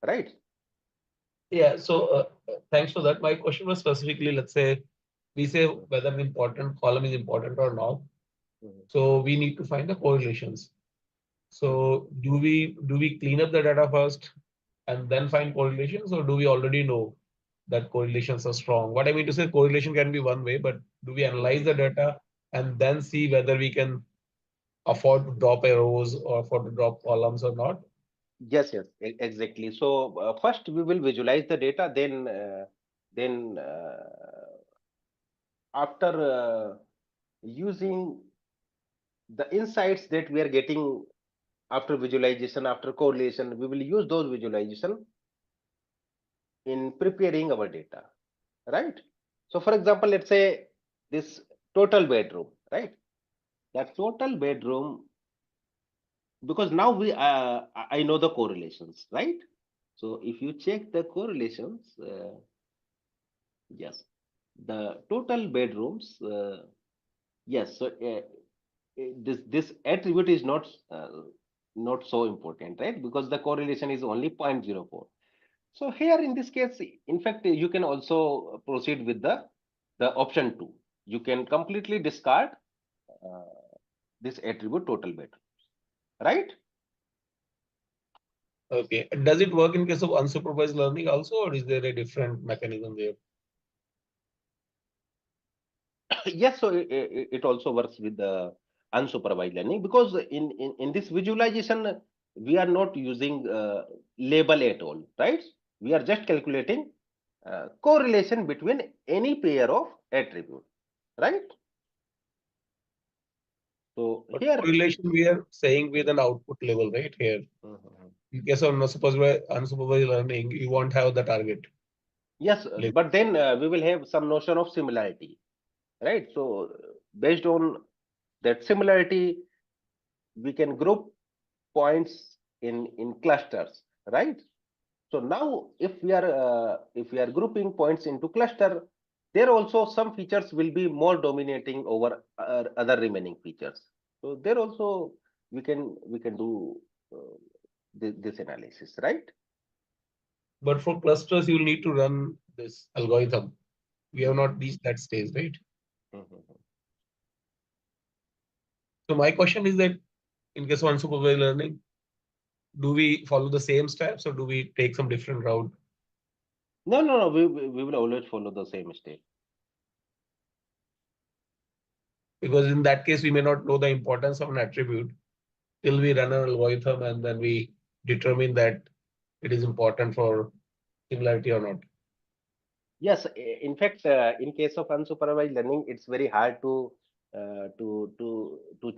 Speaker 1: right?
Speaker 4: Yeah, so thanks for that. My question was specifically, let's say, we say whether the important column is important or not.
Speaker 1: Mhm.
Speaker 4: So we need to find the correlations.
Speaker 1: Mhm.
Speaker 4: So do we clean up the data first and then find correlations, or do we already know that correlations are strong? What I mean to say, correlation can be one way, but do we analyze
Speaker 1: Mhm.
Speaker 4: the data and then see whether we can afford to drop rows or afford to drop columns or not?
Speaker 1: Yes, yes, exactly. So first we will visualize the data, then after using the insights that we are getting after visualization, after correlation, we will use those visualization in preparing our data, right? So for example, let's say this total bedroom, right? That total bedroom, because now I know the correlations, right? So if you check the correlations, yes, the total bedrooms, yes. So this attribute is not so important, right? Because the correlation is only 0.04. So here in this case, in fact, you can also proceed with the option 2. You can completely discard uh, this attribute total bedroom, right?
Speaker 4: Okay. Does it work in case of unsupervised learning also, or is there a different mechanism there?
Speaker 1: Yes, so it also works with the unsupervised learning, because in this visualization we are not using label at all, right? We are just calculating correlation between any pair of attribute, right? So
Speaker 4: But
Speaker 1: here,
Speaker 4: correlation we are saying with an output level, right here.
Speaker 1: Mhm.
Speaker 4: In case of unsupervised learning, you won't have the target.
Speaker 1: Yes, but then we will have some notion of similarity, right? So based on that similarity, we can group points in clusters, right? So now if we are grouping points into cluster, there also some features will be more dominating over other remaining features. So there also we can do this analysis, right?
Speaker 4: But for clusters, you'll need to run this algorithm We have not reached that stage, right?
Speaker 1: Mhm.
Speaker 4: So my question is that in case of unsupervised learning, do we follow the same steps or do we take some different route?
Speaker 1: No. We will always follow the same step.
Speaker 4: Because in that case, we may not know the importance of an attribute till we run an algorithm and then we determine that it is important for similarity or not.
Speaker 1: Yes, in fact, in case of unsupervised learning, it's very hard to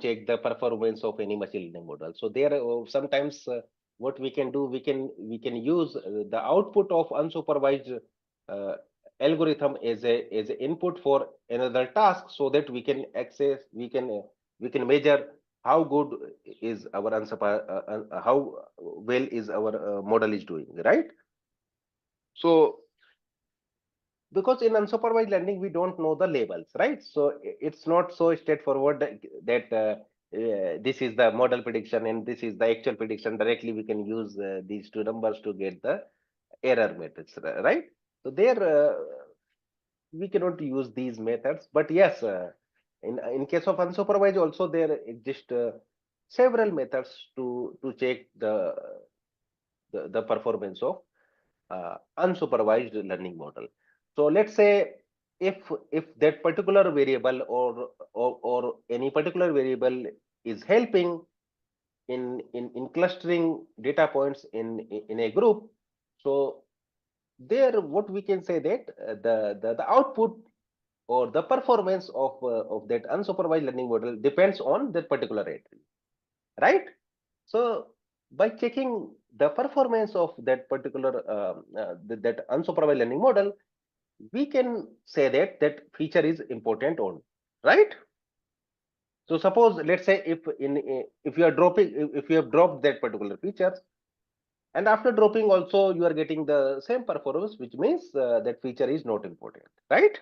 Speaker 1: check the performance of any machine learning model. So there, sometimes what we can do, we can use the output of unsupervised uh, algorithm as a input for another task, so that we can access, we can measure how good is our how well is our model is doing, right? So because in unsupervised learning we don't know the labels, right? So it's not so straightforward that this is the model prediction and this is the actual prediction. Directly we can use these two numbers to get the error methods, right? So there we cannot use these methods, but yes, in case of unsupervised also there exist several methods to check the performance of unsupervised learning model. So let's say if that particular variable or any particular variable is helping in clustering data points in a group, so there what we can say that the output or the performance of that unsupervised learning model depends on that particular attribute, right? So by checking the performance of that particular that unsupervised learning model, we can say that that feature is important or not, right? So suppose let's say if you are dropping, if you have dropped that particular feature, and after dropping also you are getting the same performance, which means that feature is not important, right?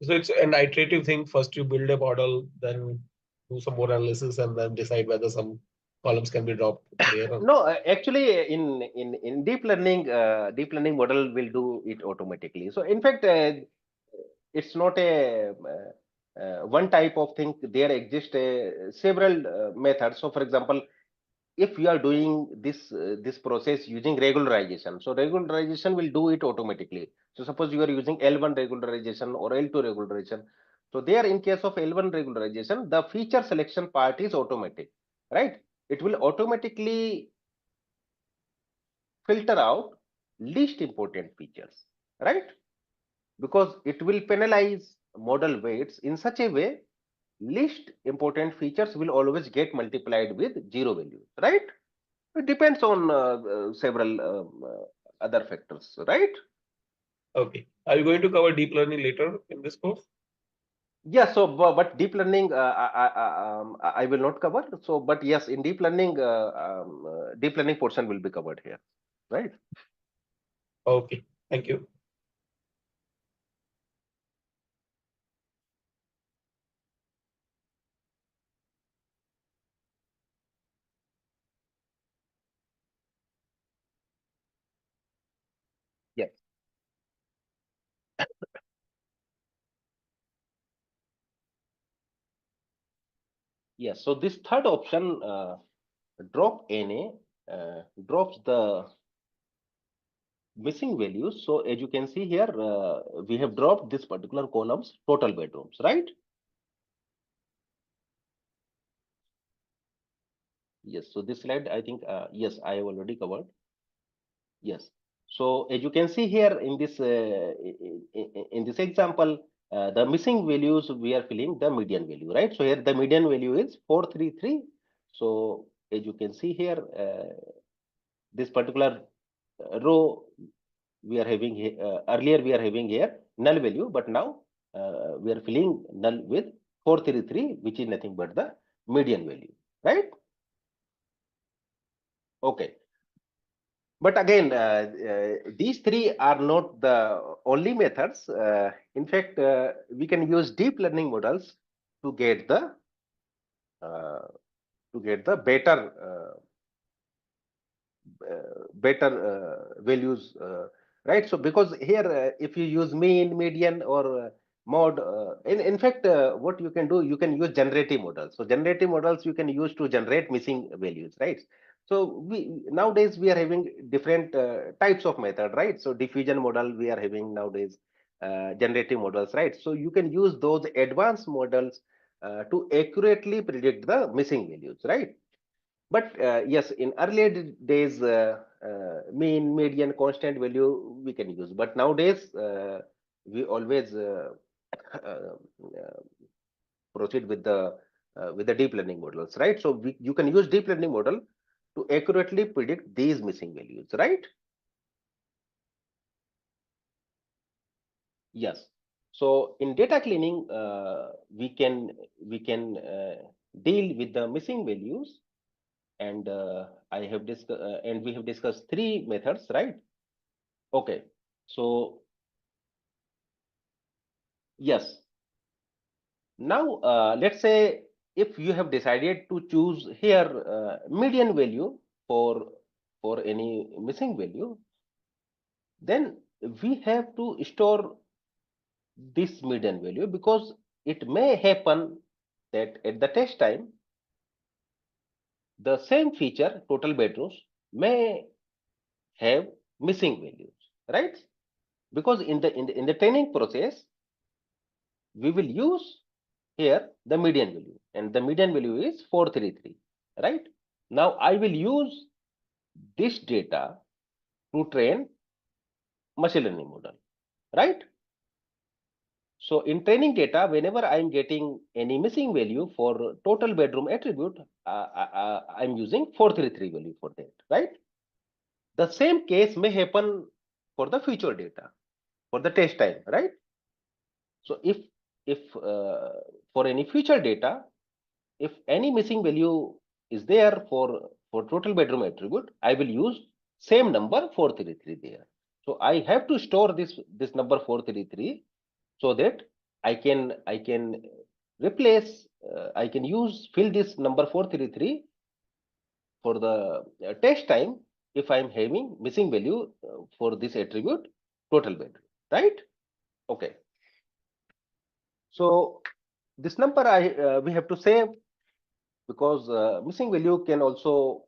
Speaker 4: So it's an iterative thing. First you build a model, then do some more analysis and then decide whether some columns can be dropped there. Or...
Speaker 1: No, actually, in deep learning model will do it automatically. So in fact, it's not a one type of thing. There exist several methods. So for example, if you are doing this process using regularization, so regularization will do it automatically. So suppose you are using L1 regularization or L2 regularization. So there, in case of L1 regularization, the feature selection part is automatic, right? It will automatically filter out least important features, right? Because it will penalize model weights in such a way, least important features will always get multiplied with zero values, right? It depends on several other factors, right?
Speaker 4: Okay. Are you going to cover deep learning later in this course?
Speaker 1: Yeah. So, but deep learning, I will not cover. So, but yes, in deep learning portion will be covered here, right?
Speaker 4: Okay. Thank you.
Speaker 1: Yes. Yes. So this third option, drop NA, drops the missing values. So as you can see here, we have dropped this particular columns total bedrooms, right? Yes. So this slide, I think, yes, I have already covered. Yes. So as you can see here in this example, the missing values we are filling the median value, right? So here the median value is 433. So as you can see here, this particular row we are having here, earlier we are having here null value, but now we are filling null with 433, which is nothing but the median value, right? Okay. But again, these three are not the only methods. In fact, we can use deep learning models to get the uh, better values right? So because here, if you use mean, median, or mode, in fact, what you can do, you can use generative models. So generative models you can use to generate missing values, right? So nowadays we are having different types of method, right? So diffusion model we are having nowadays, generative models, right? So you can use those advanced models to accurately predict the missing values, right? But yes, in earlier days, mean, median, constant value we can use. But nowadays, we always uh, proceed with the deep learning models, right? So you can use deep learning model to accurately predict these missing values, right? Yes. So in data cleaning, we can deal with the missing values, and and we have discussed three methods, right? Okay. So yes. Now let's say if you have decided to choose here median value for any missing value, then we have to store this median value, because it may happen that at the test time the same feature, total bedrooms, may have missing values, right? Because in the training process we will use here the median value, and the median value is 433, right? Now I will use this data to train machine learning model, right? So in training data, whenever I'm getting any missing value for total bedroom attribute, I'm using 433 value for that, right? The same case may happen for the future data, for the test time, right? So if for any future data, if any missing value is there for total bedroom attribute, I will use same number 433 there. So I have to store this number 433, so that I can replace, I can use fill this number 433 for the test time if I'm having missing value for this attribute total bedroom, right? Okay. So this number we have to save, because missing value can also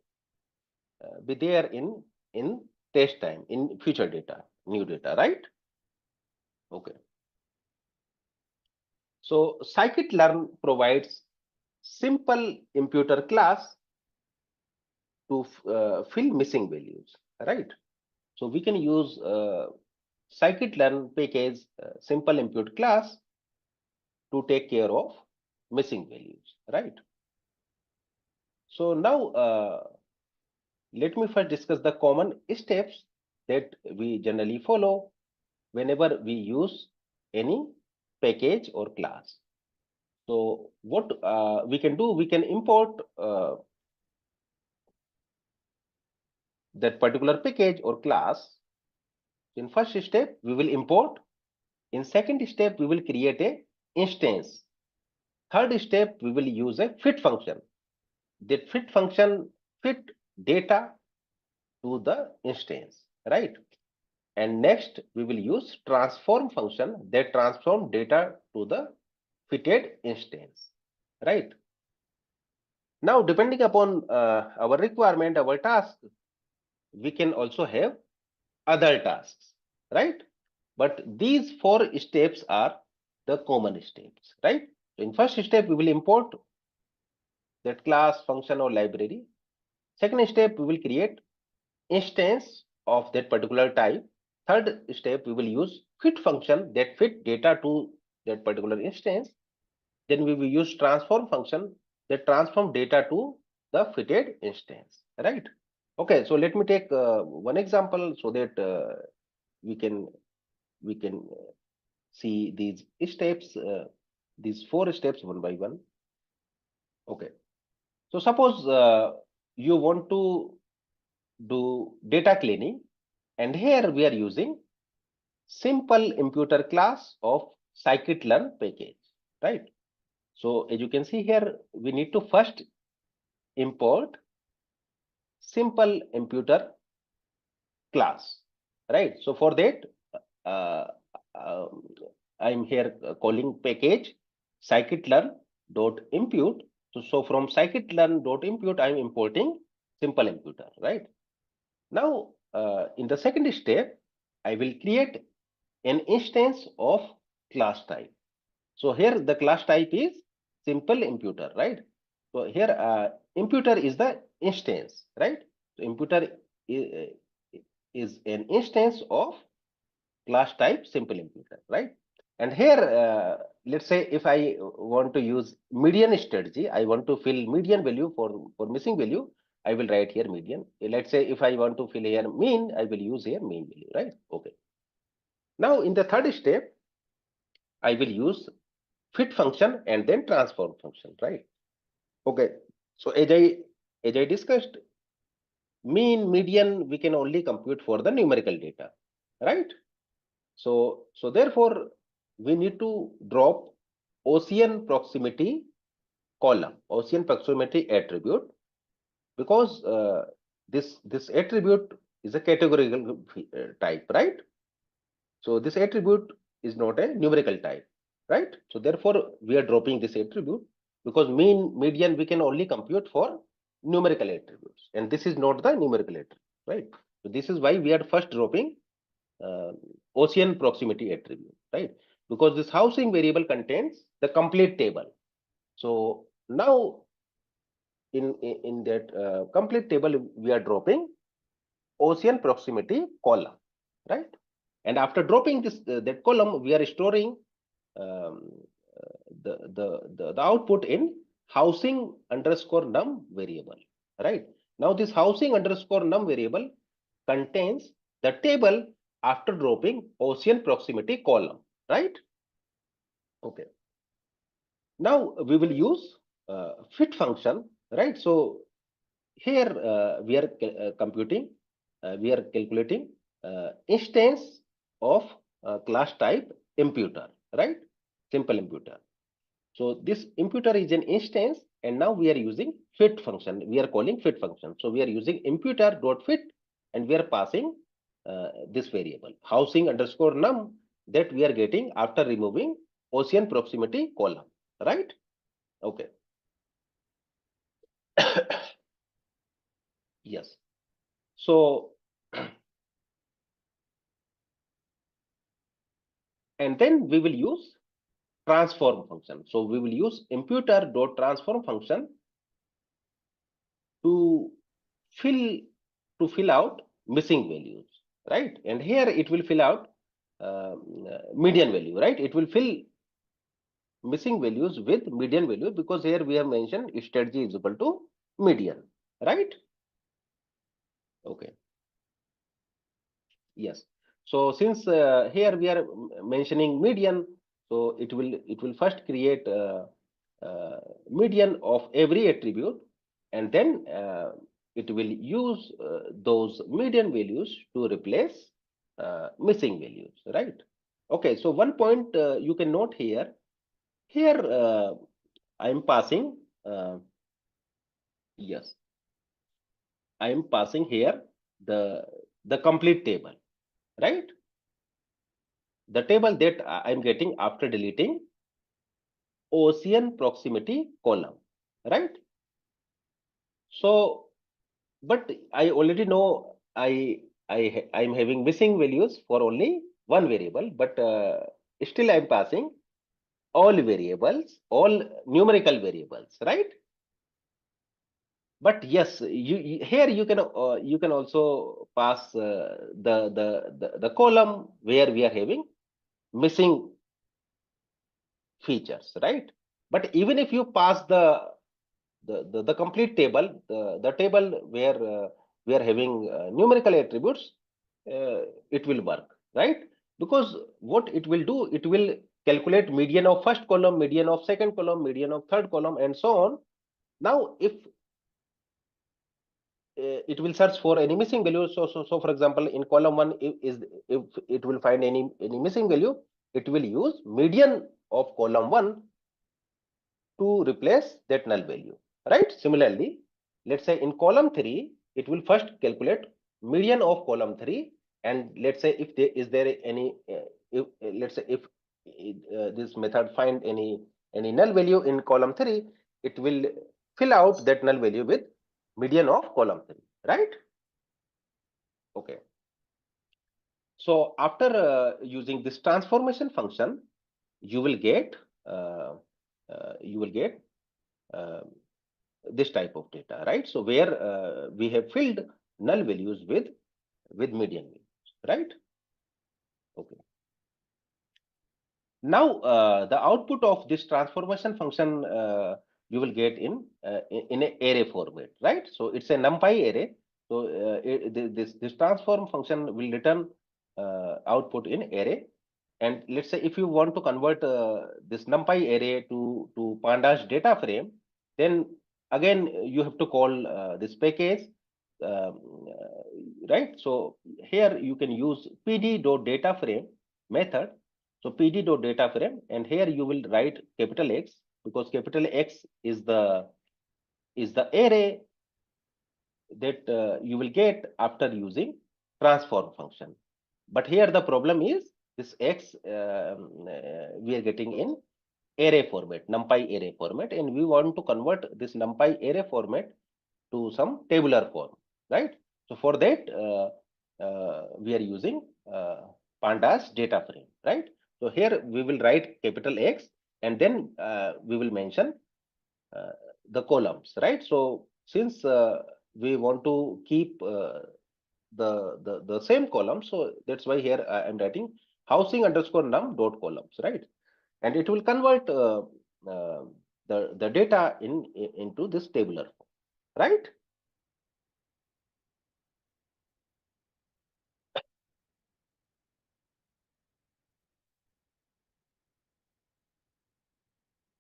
Speaker 1: be there in test time, in future data, new data, right? Okay. So scikit-learn provides simple imputer class to fill missing values, right? So we can use scikit-learn package simple impute class to take care of missing values, right? So now let me first discuss the common steps that we generally follow whenever we use any package or class. So what we can do, we can import that particular package or class. In first step, we will import. In second step, we will create a instance. Third step, we will use a fit function. That fit function fit data to the instance, right? And next, we will use transform function that transform data to the fitted instance, right? Now, depending upon our requirement, our task, we can also have other tasks, right? But these four steps are the common steps, right? In first step, we will import that class, function, or library. Second step, we will create instance of that particular type. Third step, we will use fit function that fit data to that particular instance. Then we will use transform function that transform data to the fitted instance, right? Okay, so let me take one example so that we can see these steps, these four steps one by one. Okay, so suppose you want to do data cleaning, and here we are using simple imputer class of scikit-learn package, right? So as you can see here, we need to first import simple imputer class. right? So for that, I'm here calling package scikitlearn.impute. So from scikitlearn.impute, I'm importing simple imputer, right? Now, in the second step, I will create an instance of class type. So here the class type is simple imputer, right? So here imputer is the instance, right? So imputer is an instance of class type simple imputer, right? And here, let's say if I want to use median strategy, I want to fill median value for missing value, I will write here median. Let's say if I want to fill here mean, I will use here mean value, right? Okay. Now in the third step, I will use fit function and then transform function, right? Okay. So as I discussed, mean, median, we can only compute for the numerical data, right? So therefore, we need to drop Ocean proximity column, Ocean proximity attribute, because this attribute is a categorical type, right? So this attribute is not a numerical type, right? So therefore, we are dropping this attribute because mean, median, we can only compute for numerical attributes, and this is not the numerical attribute, right? So this is why we are first dropping Ocean proximity attribute, right? Because this housing variable contains the complete table. So now in that complete table, we are dropping Ocean proximity column, right? And after dropping this that column, we are storing um, the output in housing underscore num variable, right? Now this housing underscore num variable contains the table after dropping Ocean proximity column, right? Okay. Now we will use fit function, right? So here we are computing, we are calculating instance of class type imputer, right? Simple imputer. So this imputer is an instance, and now we are using fit function. We are calling fit function. So we are using imputer dot fit, and we are passing this variable housing underscore num that we are getting after removing Ocean proximity column, right? Okay. Yes. So and then we will use transform function. So we will use imputer dot transform function to fill out missing values, right? And here it will fill out median value, right? It will fill missing values with median value because here we have mentioned strategy is equal to median, right? Okay. Yes. So since here we are mentioning median, so it will first create median of every attribute, and then it will use those median values to replace missing values, right? Okay. So one point you can note here. Here I am passing. Yes, I am passing here the complete table, right? The table that I am getting after deleting Ocean proximity column, right? So, but I already know I'm having missing values for only one variable, but still I'm passing all variables, all numerical variables, right? But yes, here you can also pass the column where we are having missing features, right? But even if you pass the complete table, the table where we are having numerical attributes, it will work, right? Because what it will do, it will calculate median of first column, median of second column, median of third column, and so on. Now, if it will search for any missing value, so for example, in column one, if it will find any missing value, it will use median of column one to replace that null value, right? Similarly, let's say in column 3, it will first calculate median of column 3, and let's say if there is there any let's say if this method find any null value in column 3, it will fill out that null value with median of column 3, right? Okay. So after using this transformation function, you will get uh, this type of data, right? So where we have filled null values with median values, right? Okay. Now the output of this transformation function you will get in an array format, right? So it's a NumPy array. So this transform function will return output in array. And let's say if you want to convert this NumPy array to Pandas data frame, then again you have to call this package, right? So here you can use pd.dataframe method. So pd.dataframe, and here you will write capital X, because capital X is the array that you will get after using transform function. But here the problem is this X we are getting in array format, NumPy array format, and we want to convert this NumPy array format to some tabular form, right? So for that we are using Pandas data frame, right? So here we will write capital X, and then we will mention the columns, right? So since we want to keep the same column, so that's why here I am writing housing underscore num dot columns, right? And it will convert the data into this tabular form, right?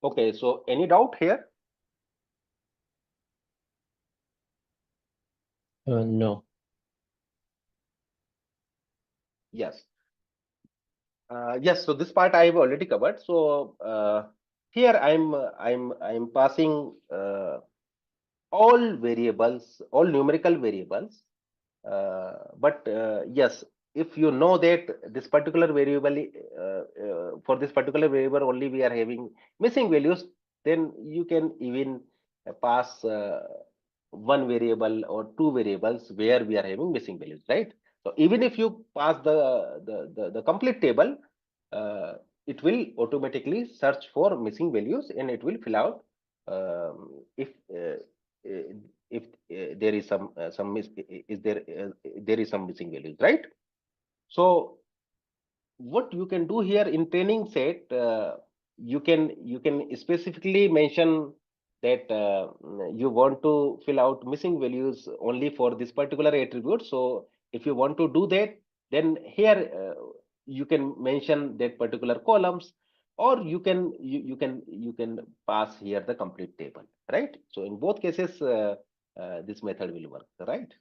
Speaker 1: Okay, so any doubt here?
Speaker 2: No.
Speaker 1: Yes. Yes. So this part I have already covered. So here I'm passing all variables, all numerical variables. But yes, if you know that this particular variable for this particular variable only we are having missing values, then you can even pass one variable or two variables where we are having missing values, right? So even if you pass the complete table, it will automatically search for missing values, and it will fill out if there is some is there there is some missing values, right? So what you can do here in training set, you can specifically mention that you want to fill out missing values only for this particular attribute. So if you want to do that, then here you can mention that particular columns, or you can pass here the complete table, right? So in both cases this method will work, right?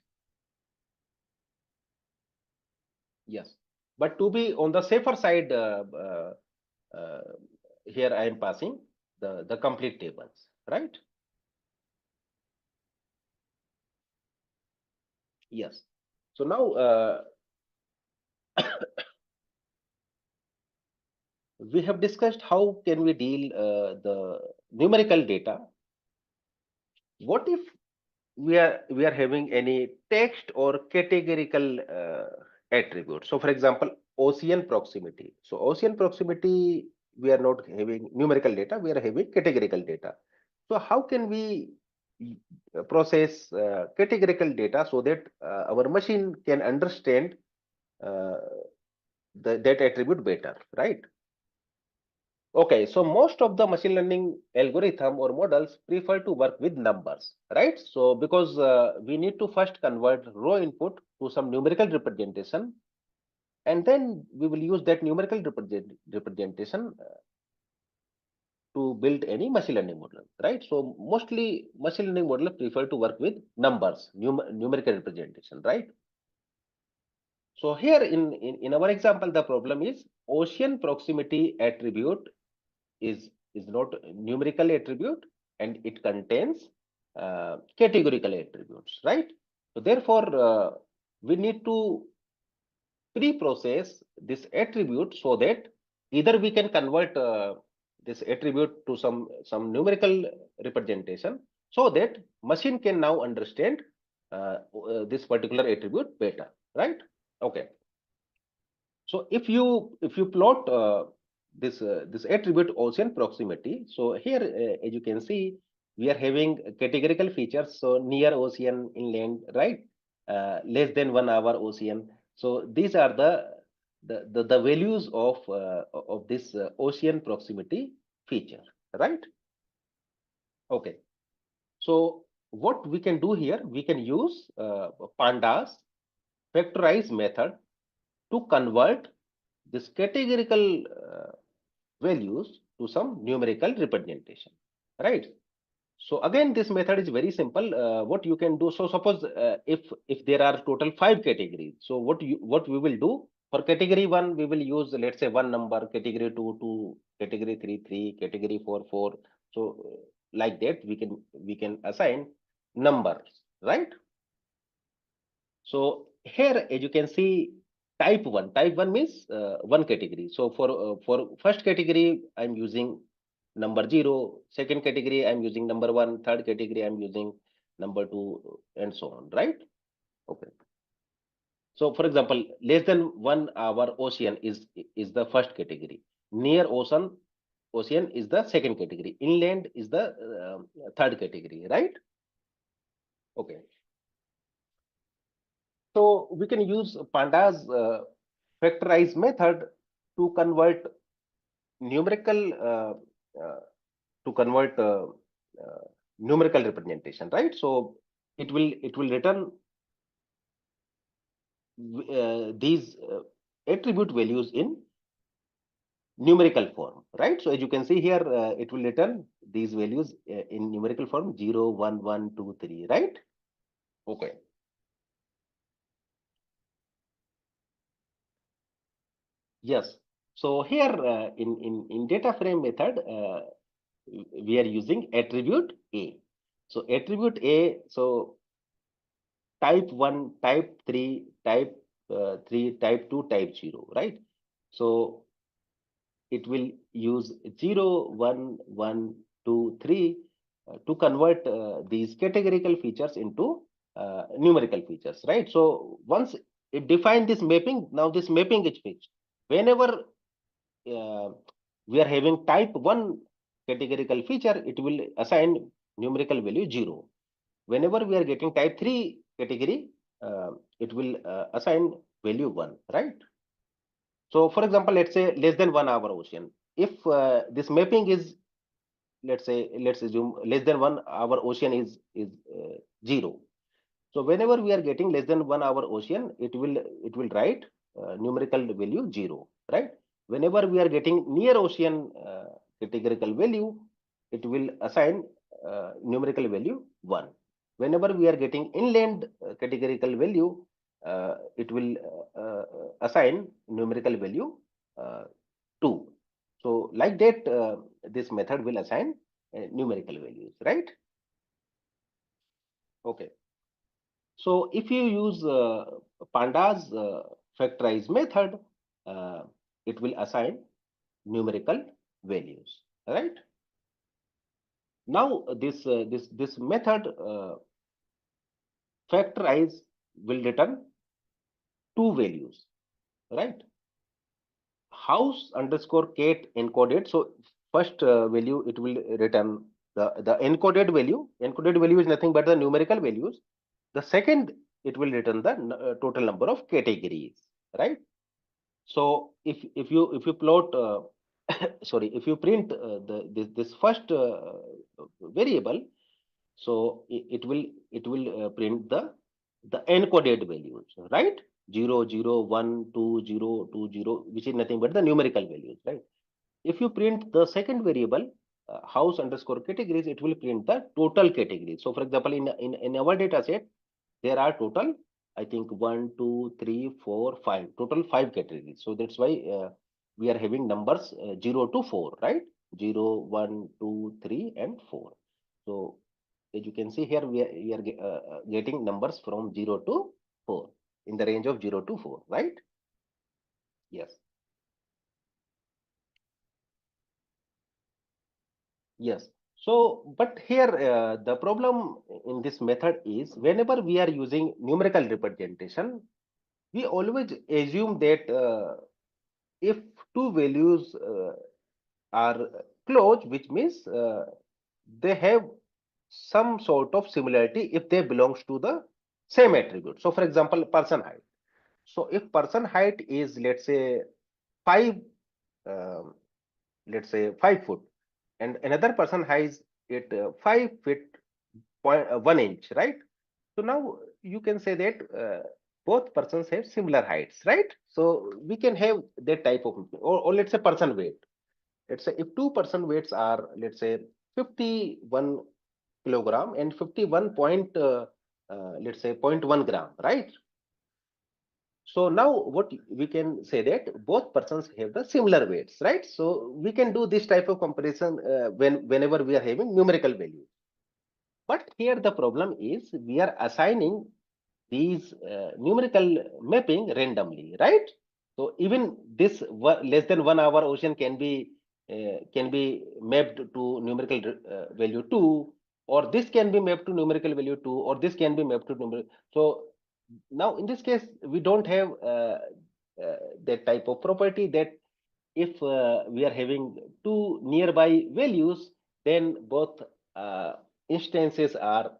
Speaker 1: Yes, but to be on the safer side, uh, here I am passing the complete tables, right? Yes. So now we have discussed how can we deal the numerical data. What if we are having any text or categorical attribute? So for example, ocean proximity. So ocean proximity, we are not having numerical data, we are having categorical data. So how can we process categorical data so that our machine can understand uh, that attribute better, right? Okay, so most of the machine learning algorithm or models prefer to work with numbers, right? So because we need to first convert raw input to some numerical representation, and then we will use that numerical representation to build any machine learning model, right? So mostly machine learning model prefer to work with numbers, numerical representation, right? So here in our example, the problem is ocean proximity attribute is not numerical attribute, and it contains categorical attributes, right? So therefore we need to pre-process this attribute so that either we can convert this attribute to some numerical representation so that machine can now understand this particular attribute better, right? Okay. So if you plot this attribute ocean proximity, so here as you can see we are having categorical features. So near ocean, inland, right? Less than 1 hour ocean. So these are the values of this ocean proximity feature, right? Okay. So what we can do here, we can use pandas factorize method to convert this categorical values to some numerical representation, right? So again, this method is very simple. What you can do, so suppose if there are total 5 categories, so what we will do for category 1, we will use, let's say, one number, category 2 2, category 3 3, category 4 4. So like that we can assign numbers, right? So here, as you can see, type 1 means one category. So for first category, I'm using number 0. Second category, I'm using number 1. Third category, I'm using number 2, and so on, right? Okay. So for example, less than 1 hour ocean is the first category. Near ocean is the second category. Inland is the third category, right? Okay. So we can use pandas factorize method to convert numerical uh, to convert numerical representation, right? So it will return these attribute values in numerical form, right? So as you can see here, it will return these values in numerical form 0 1 1 2 3, right? Okay. Yes. So here in data frame method, we are using attribute A. So attribute A, so type 1, type 3, type 3, type 2, type 0, right? So it will use 0, 1, 1, 2, 3 to convert these categorical features into numerical features, right? So once it defined this mapping, now this mapping is fixed. Whenever uh, we are having type 1 categorical feature, it will assign numerical value 0. Whenever we are getting type 3 category, it will assign value 1, right? So for example, let's say less than 1 hour ocean. If this mapping is, let's assume less than 1 hour ocean is 0. So whenever we are getting less than 1 hour ocean, it will write numerical value 0, right? Whenever we are getting near ocean categorical value, it will assign numerical value 1. Whenever we are getting inland categorical value, it will assign numerical value uh, 2. So like that, this method will assign numerical values, right? Okay. So if you use pandas factorize method, uh, it will assign numerical values, right? Now this method factorize will return two values, right? House underscore cat encoded. So first value it will return the encoded value. Encoded value is nothing but the numerical values. The second, it will return the total number of categories, right? So if you plot, sorry, if you print this first variable, so it will print the encoded values, right? 0 0 1 2 0 2 0, which is nothing but the numerical values, right? If you print the second variable, house underscore categories, it will print the total categories. So for example, in our data set, there are total, I think 1 2 3 4 5, total 5 categories. So that's why we are having numbers 0 to 4, right? 0 1 2 3 and 4. So as you can see here, we are getting numbers from 0 to 4, in the range of 0 to 4, right? Yes. Yes. So, but here the problem in this method is whenever we are using numerical representation, we always assume that if two values are close, which means they have some sort of similarity if they belongs to the same attribute. So, for example, person height. So, if person height is five, um, let's say 5 foot, and another person has it 5 feet 1 inch, right? So now you can say that both persons have similar heights, right? So we can have that type of, or let's say person weight. Let's say if two person weights are, let's say 51 kilogram and 51 point, let's say 0.1 gram, right? So now what we can say that both persons have the similar weights, right? So we can do this type of comparison whenever we are having numerical values. But here the problem is we are assigning these numerical mapping randomly, right? So even this less than 1 hour ocean can be mapped to numerical value 2, or this can be mapped to numerical value 2, or this can be mapped to numerical. So now in this case we don't have that type of property that if we are having two nearby values, then both instances are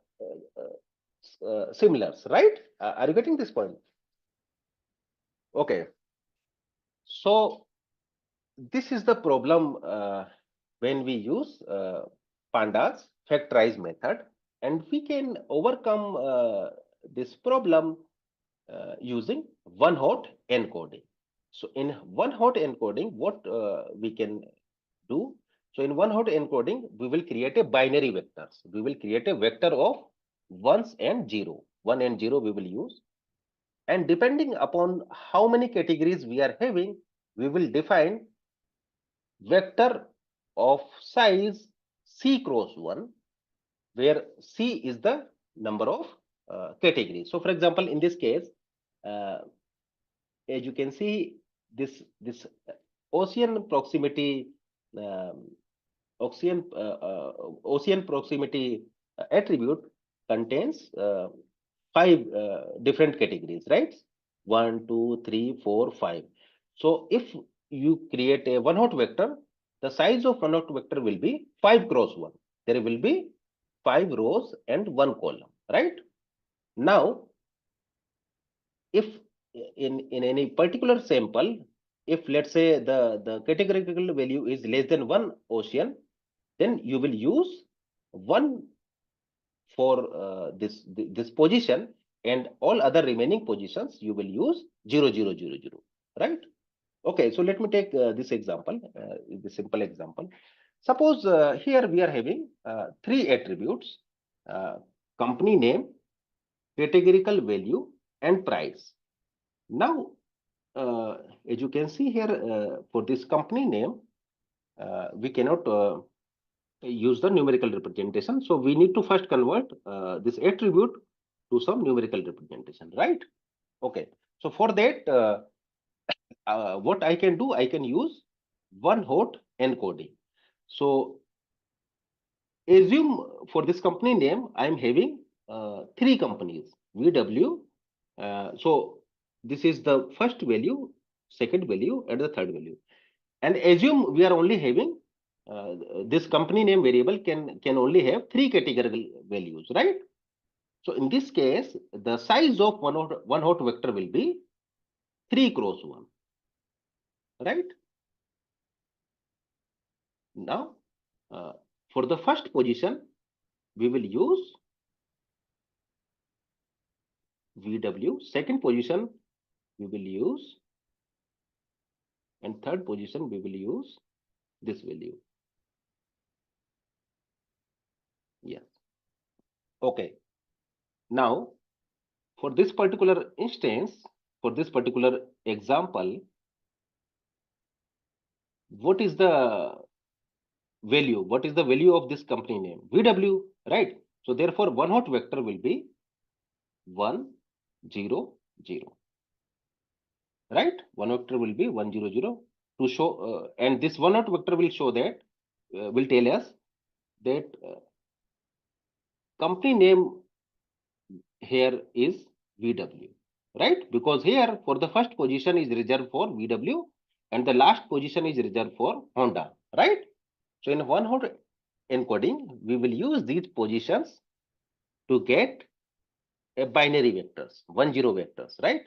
Speaker 1: similar, right? Are you getting this point? Okay. So this is the problem when we use Pandas factorize method, and we can overcome this problem using one-hot encoding. So in one-hot encoding, what we can do? So in one-hot encoding, we will create a binary vectors. We will create a vector of ones and zero. 1 and 0 we will use. And depending upon how many categories we are having, we will define vector of size c cross 1, where c is the number of categories. So for example, in this case, uh, as you can see, this ocean proximity um, ocean proximity attribute contains 5 different categories, right? 1, 2, 3, 4, 5. So if you create a one-hot vector, the size of one-hot vector will be 5 cross 1. There will be 5 rows and 1 column, right? Now, if in any particular sample, if let's say the categorical value is less than 1 ocean, then you will use 1 for this position, and all other remaining positions you will use 0 0 0 0, right? Okay, so let me take this example, this simple example. Suppose here we are having 3 attributes: uh, company name, categorical value, and price. Now as you can see here, for this company name, we cannot use the numerical representation. So we need to first convert this attribute to some numerical representation, right? Okay. So for that, what I can do, I can use one-hot encoding. So assume for this company name, I'm having 3 companies, VW. So this is the first value, second value, and the third value. And assume we are only having this company name variable can only have 3 categorical values, right? So in this case, the size of one hot vector will be 3 cross 1, right? Now, for the first position, we will use VW. Second position, we will use, and third position, we will use this value. Yes. Okay. Now, for this particular instance, for this particular example, what is the value? What is the value of this company name? VW, right? So therefore, one hot vector will be 1 0 0, right? One vector will be 1 0 0 to show, and this one out vector will show that will tell us that company name here is VW, right? Because here for the first position is reserved for VW and the last position is reserved for Honda, right? So in one hot encoding, we will use these positions to get a binary vectors, 1 0 vectors, right?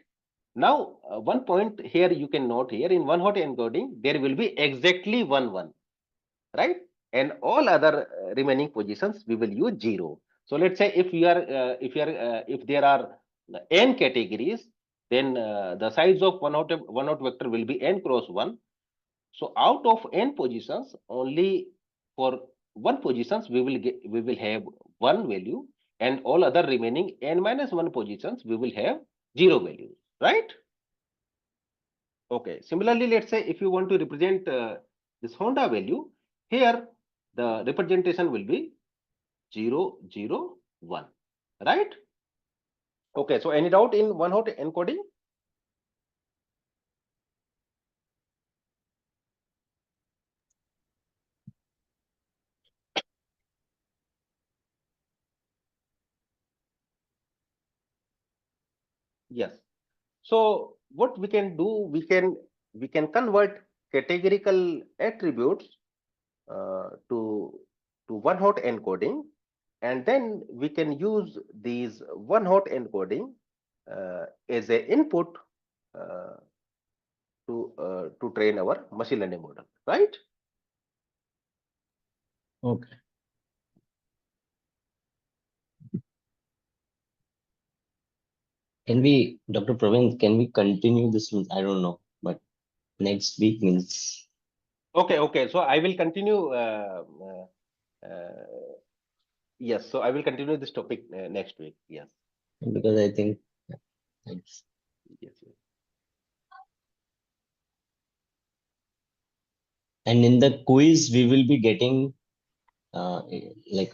Speaker 1: Now, one point here you can note here in one hot encoding, there will be exactly 1 1, right? And all other remaining positions we will use 0. So let's say if if there are n categories, then the size of one hot vector will be n cross 1. So out of n positions, only for one positions we will have one value, and all other remaining n minus 1 positions we will have 0 value, right? Okay. Similarly, let's say if you want to represent this Honda value, here the representation will be 0 0 1, right? Okay. So any doubt in one hot encoding? Yes. So what we can do, we can convert categorical attributes to one hot encoding, and then we can use these one hot encoding as a input to train our machine learning model, right?
Speaker 2: Okay. Can we, Dr. Praveen, can we continue this? I don't know, but next week means.
Speaker 1: Okay, okay. So I will continue. Yes, so I will continue this topic next week. Yes.
Speaker 2: Because I think, thanks.
Speaker 1: Yes, yes.
Speaker 2: And in the quiz, we will be getting like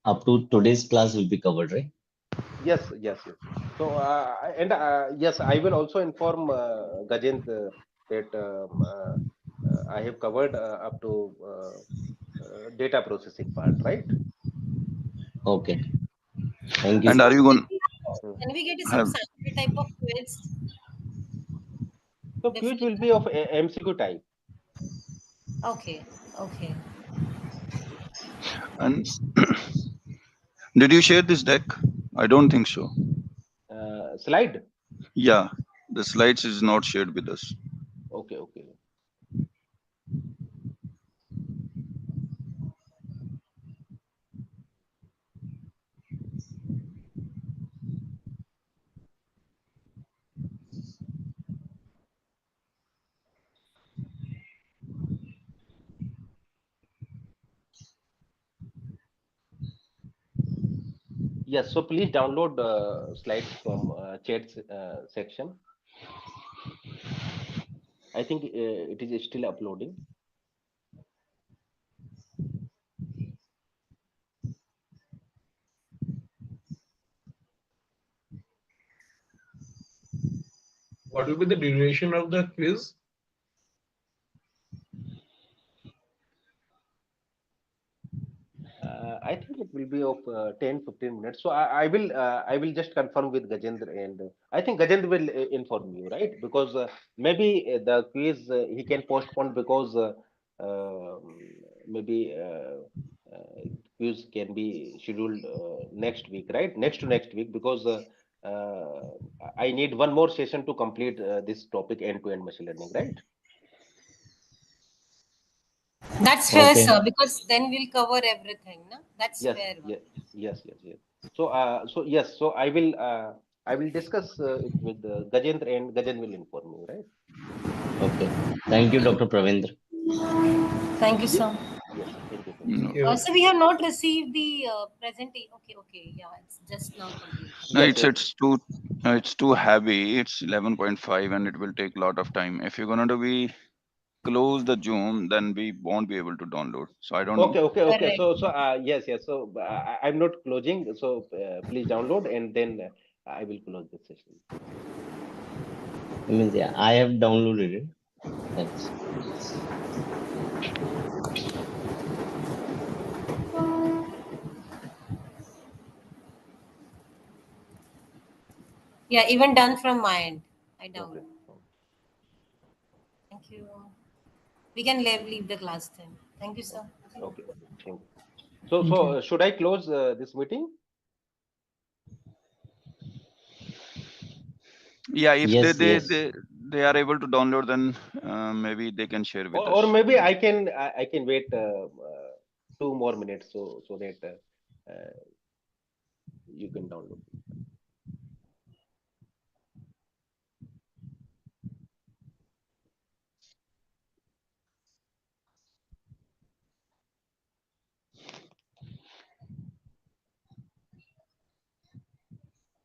Speaker 2: up to today's class will be covered, right?
Speaker 1: Yes, yes, yes. So, yes, I will also inform Gajendra that I have covered up to data processing part, right?
Speaker 2: Okay. Thank you.
Speaker 5: And are you going
Speaker 1: Hmm.
Speaker 3: Can we get some
Speaker 5: have
Speaker 3: sample type of quiz?
Speaker 1: So, quiz will be of MCQ type.
Speaker 3: Okay, okay.
Speaker 5: and did you share this deck? I don't think so.
Speaker 1: Slide.
Speaker 5: Yeah, the slides is not shared with us.
Speaker 1: Okay, okay. Yes, so please download slides from chat section. I think it is still uploading.
Speaker 4: What will be the duration of the quiz?
Speaker 1: I think it will be of 10-15 minutes. So I will just confirm with Gajendra, and I think Gajendra will inform you, right? Because maybe the quiz he can postpone because maybe quiz can be scheduled next week, right? Next to next week, because I need one more session to complete this topic end-to-end machine learning, right?
Speaker 3: That's fair,
Speaker 2: Okay.
Speaker 3: sir, because then we'll cover everything. No? That's
Speaker 1: Yes,
Speaker 3: fair.
Speaker 1: yes, yes, yes, yes. So, yes, so I will discuss it with Gajendra, and Gajendra will inform you, right?
Speaker 2: Okay. Thank you, Dr. Pravendra.
Speaker 3: Thank you, sir.
Speaker 1: Yes, thank you.
Speaker 5: No,
Speaker 3: So we have not received the presentation. Okay, okay. Yeah, it's just now complete.
Speaker 5: no,
Speaker 1: Yes, yes,
Speaker 5: it's too heavy. It's 11.5 and it will take a lot of time. If you're gonna to be close the Zoom, then we won't be able to download. So I don't know.
Speaker 1: okay, okay, okay.
Speaker 3: Correct.
Speaker 1: So, yes, yes. So, I'm not closing. So, please download, and then I will close this session.
Speaker 2: I mean, yeah, I have downloaded it. Thanks.
Speaker 3: Yeah, even done from my end. I download.
Speaker 1: Okay.
Speaker 3: Thank you. We can leave the class then. Thank you, sir.
Speaker 1: Okay. Thank you. So,
Speaker 6: Thank you.
Speaker 1: should I close this meeting?
Speaker 5: Yeah, if
Speaker 2: Yes, yes.
Speaker 5: they are able to download, then maybe they can share with
Speaker 1: Or
Speaker 5: us.
Speaker 1: maybe I can wait 2 more minutes so that you can download.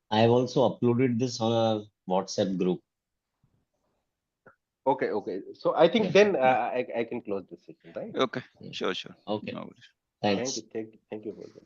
Speaker 2: I have also uploaded this on a WhatsApp group.
Speaker 1: Okay, okay. So I think
Speaker 2: Yeah.
Speaker 1: then I can close this session, right?
Speaker 5: Okay,
Speaker 2: Yeah.
Speaker 5: sure.
Speaker 2: Okay.
Speaker 5: No worries.
Speaker 1: Thank
Speaker 2: Thanks.
Speaker 1: you, thank you for that.